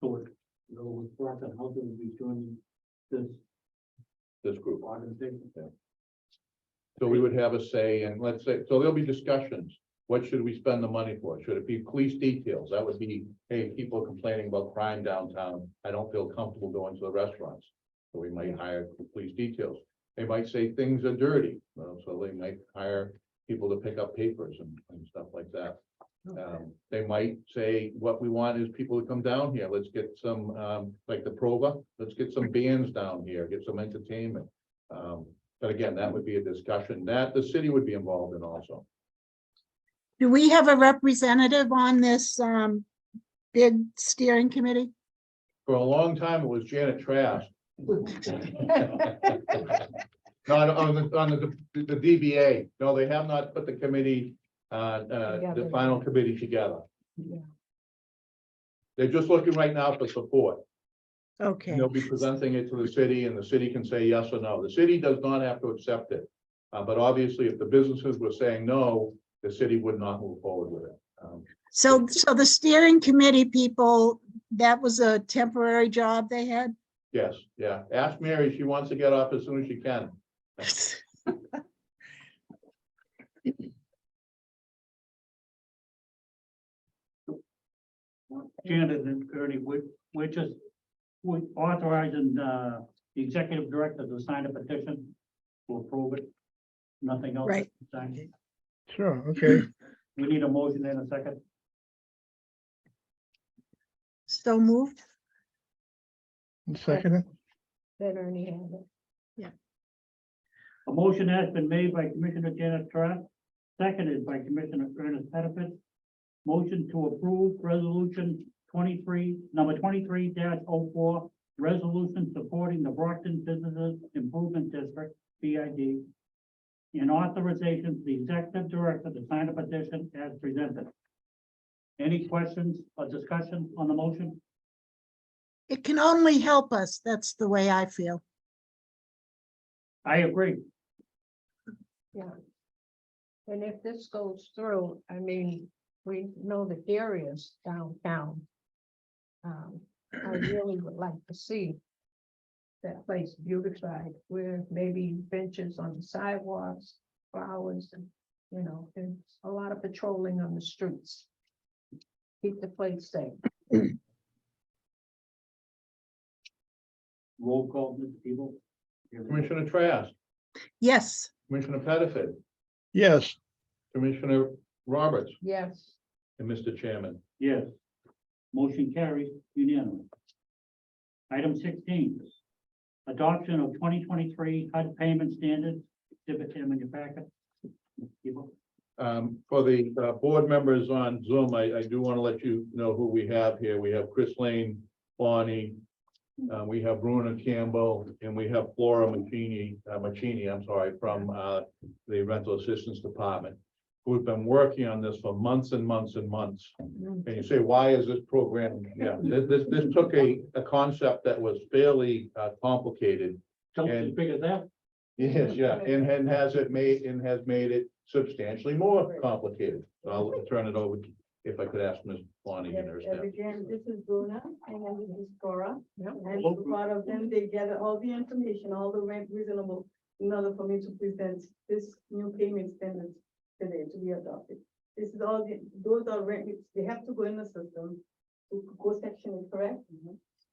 So with Brockton, how do we doing this This group. organization? So we would have a say, and let's say, so there'll be discussions. What should we spend the money for? Should it be police details? That would be, hey, people are complaining about crime downtown. I don't feel comfortable going to the restaurants. So we might hire police details. They might say things are dirty, so they might hire people to pick up papers and stuff like that. They might say, what we want is people to come down here. Let's get some, like the Prova, let's get some bands down here, get some entertainment. But again, that would be a discussion that the city would be involved in also. Do we have a representative on this big steering committee? For a long time, it was Janet Trask. No, on the DBA, no, they have not put the committee, the Together. final committee together. Yeah. They're just looking right now for support. Okay, And they'll be presenting it to the city and the city can say yes or no. The city does not have to accept it. But obviously, if the businesses were saying no, the city would not move forward with it. so the steering committee people, that was a temporary job they had? Yes, yeah. Ask Mary, she wants to get off as soon as she can. Janet and Ernie, we're authorizing the executive director to sign a petition to approve it. Nothing else. Right. to sign. Sure, okay. We need a motion in a second. So moved? Second, That Ernie had it. A motion has been made by Commissioner Janet Trask, seconded by Commissioner Ernest Pettifat. Motion to approve resolution number 23-04, resolution supporting the Brockton Businesses Improvement District, BID, and authorization for the executive director to sign a petition as presented. Any questions or discussion on the motion? It can only help us. That's the way I feel. I agree. Yeah. And if this goes through, I mean, we know the areas downtown. I really would like to see that place beautified, where maybe benches on the sidewalks, flowers, and, you know, there's a lot of patrolling on the streets. Keep the place safe. Roll call, Mr. Tebow. Commissioner Trask, Yes, Commissioner Pettifat, yes, Commissioner Roberts, Yes, and Mr. Chairman. Yes. Motion carries unanimous. Item 16. Adoption of 2023 HUD payment standards, exhibit M in your packet. People, For the board members on Zoom, I do want to let you know who we have here. We have Chris Lane, Bonnie, we have Bruna Campbell, and we have Flora Machini, I'm sorry, from the Rental Assistance Department, who've been working on this for months and months and months. And you say, why is this program? Yeah, this took a concept that was fairly complicated. tell us as big as that. Yes, yeah, and has made it substantially more complicated. So I'll turn it over, if I could ask Ms. Bonnie and her staff. Again, this is Bruna, and then this is Cora, yeah, and as part of them, they gather all the information, all the rent reasonable, in order for me to present this new payment standards today to be adopted. This is all, those are rent, they have to go in the system, to go section is correct,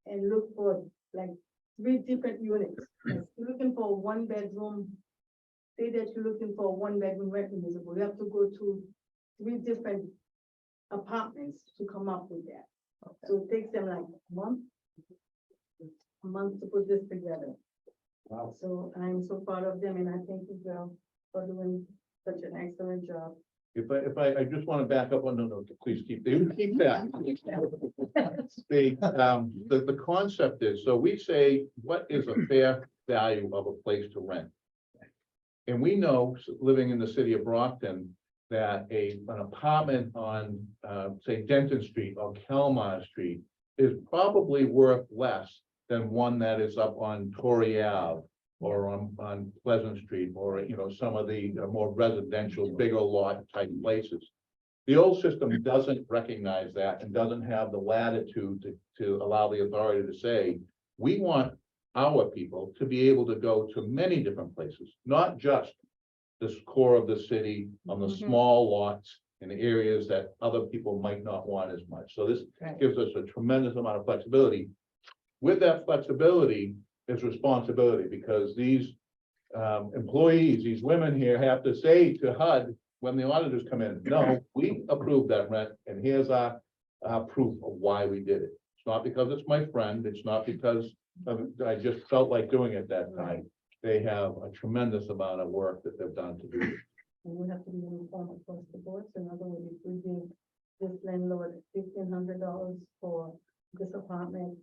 and look for like 3 different units. Like, you're looking for a 1-bedroom, say that you're looking for a 1-bedroom rent reasonable, you have to go to 3 different apartments to come up with that. So it takes them like a month to put this together. Wow. So I'm so proud of them, and I thank you, Bill, for doing such an excellent job. If I just want to back up on, no, please keep that. The concept is, so we say, what is a fair value of a place to rent? And we know, living in the city of Brockton, that an apartment on, say, Denton Street or Kelmar Street is probably worth less than one that is up on Torrey Ave or on Pleasant Street, or, you know, some of the more residential, bigger lot type places. The old system doesn't recognize that and doesn't have the latitude to allow the authority to say, we want our people to be able to go to many different places, not just this core of the city on the Mhm. small lots in areas that other people might not want as much. So this Right. gives us a tremendous amount of flexibility. With that flexibility is responsibility, because these employees, these women here have to say to HUD when the auditors come in, no, we approved that rent, and here's our proof of why we did it. It's not because it's my friend, it's not because I just felt like doing it that time. They have a tremendous amount of work that they've done to do it. And we have to be uniform across the board, so in other words, if we give this landlord $1,500 for this apartment,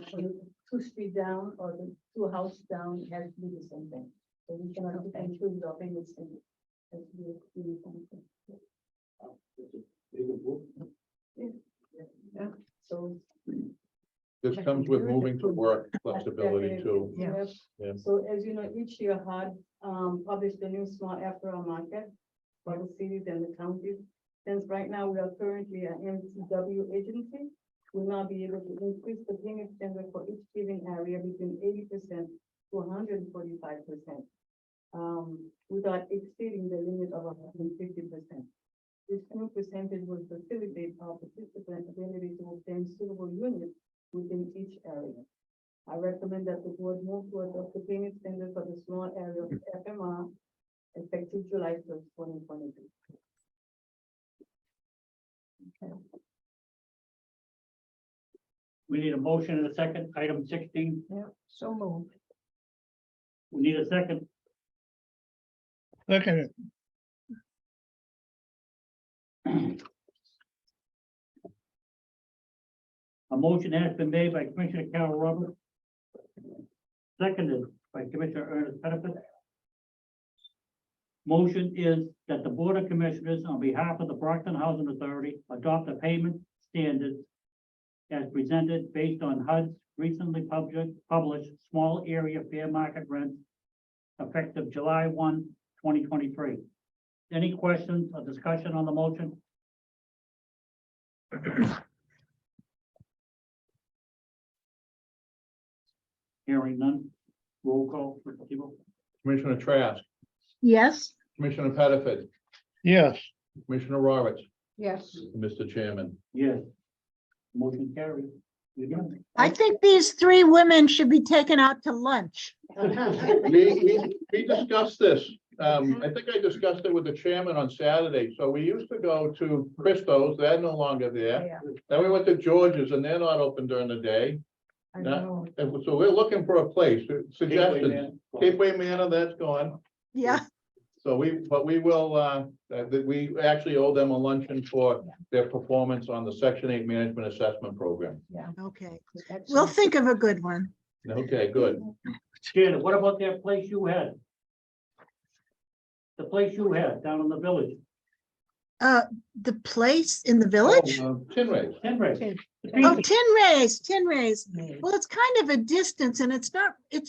for the 2 street down or the 2 house down, it has to be the same thing. So we cannot pick and choose our payments and it has to be a uniform thing. Yeah, so. This comes with moving to work flexibility too. Yeah. Yeah. So as you know, each year HUD publish the new small after market for the cities and the counties. Since right now we are currently an MTW agency, we'll now be able to increase the payment standard for each given area between 80% to 145%. Without exceeding the limit of 150%. This new percentage will facilitate our participants' ability to obtain suitable units within each area. I recommend that the board move to adopt the payment standard for the small area of FMR effective July 1st, 2022. We need a motion and a second, item 16. Yeah, so moved. We need a second. Second, A motion has been made by Commissioner Carol Roberts. Seconded by Commissioner Ernest Pettifat. Motion is that the Board of Commissioners, on behalf of the Brockton Housing Authority, adopt a payment standard as presented based on HUD's recently published small area fair market rent effective July 1, 2023. Any questions or discussion on the motion? Hearing none. Roll call for people. Commissioner Trask, Yes, Commissioner Pettifat, yes, Commissioner Roberts, Yes, Mr. Chairman. Yes. Motion carried. You done? I think these 3 women should be taken out to lunch. We discussed this. I think I discussed it with the chairman on Saturday. So we used to go to Christo's, they're no longer there. yeah, Then we went to George's and they're not open during the day. I know. And so we're looking for a place, suggestions. Man. Capeway Manor, that's gone. Yeah, So we will, we actually owe them a luncheon for their performance on the Section 8 Management Assessment Program. okay. We'll Excellent. think of a good one. Okay, good. Janet, what about that place you had? The place you had down in the village? The place in the village? Tinways. Henry. Oh, Tin Rays. Well, it's kind of a distance and it's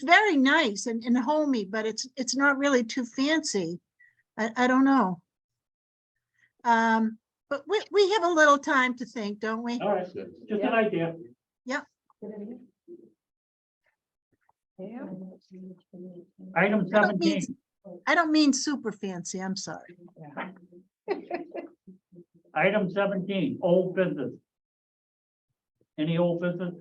very nice and homey, but it's not really too fancy. I don't know. But we have a little time to think, don't we? All right, just an idea. Yeah. Item I don't mean- 17. I don't mean super fancy, I'm sorry. Item 17, old business. Any old business?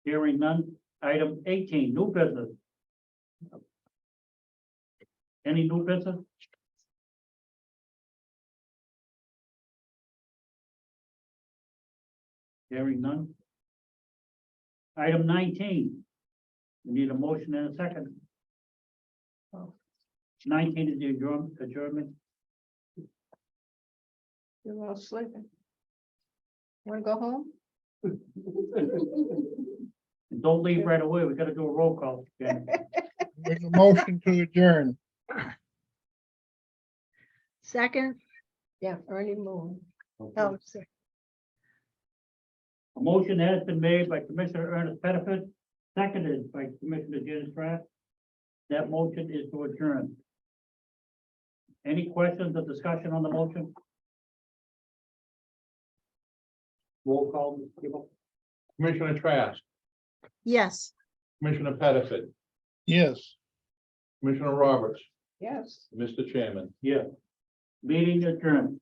Hearing none. Item 18, new business. Any new business? Hearing none. Item 19. We need a motion and a second. 19 is the adjournment. You're all sleeping. Want to go home? Don't leave right away. We gotta do a roll call. Okay? make a motion to adjourn. Second, Yeah, Ernie Moon. oh, sorry. A motion has been made by Commissioner Ernest Pettifat, seconded by Commissioner Janice Pratt. That motion is to adjourn. Any questions or discussion on the motion? Roll call, people. Commissioner Trask, Yes. Commissioner Pettifat, Yes. Commissioner Roberts, Yes. Mr. Chairman. Yeah. Meeting adjourned.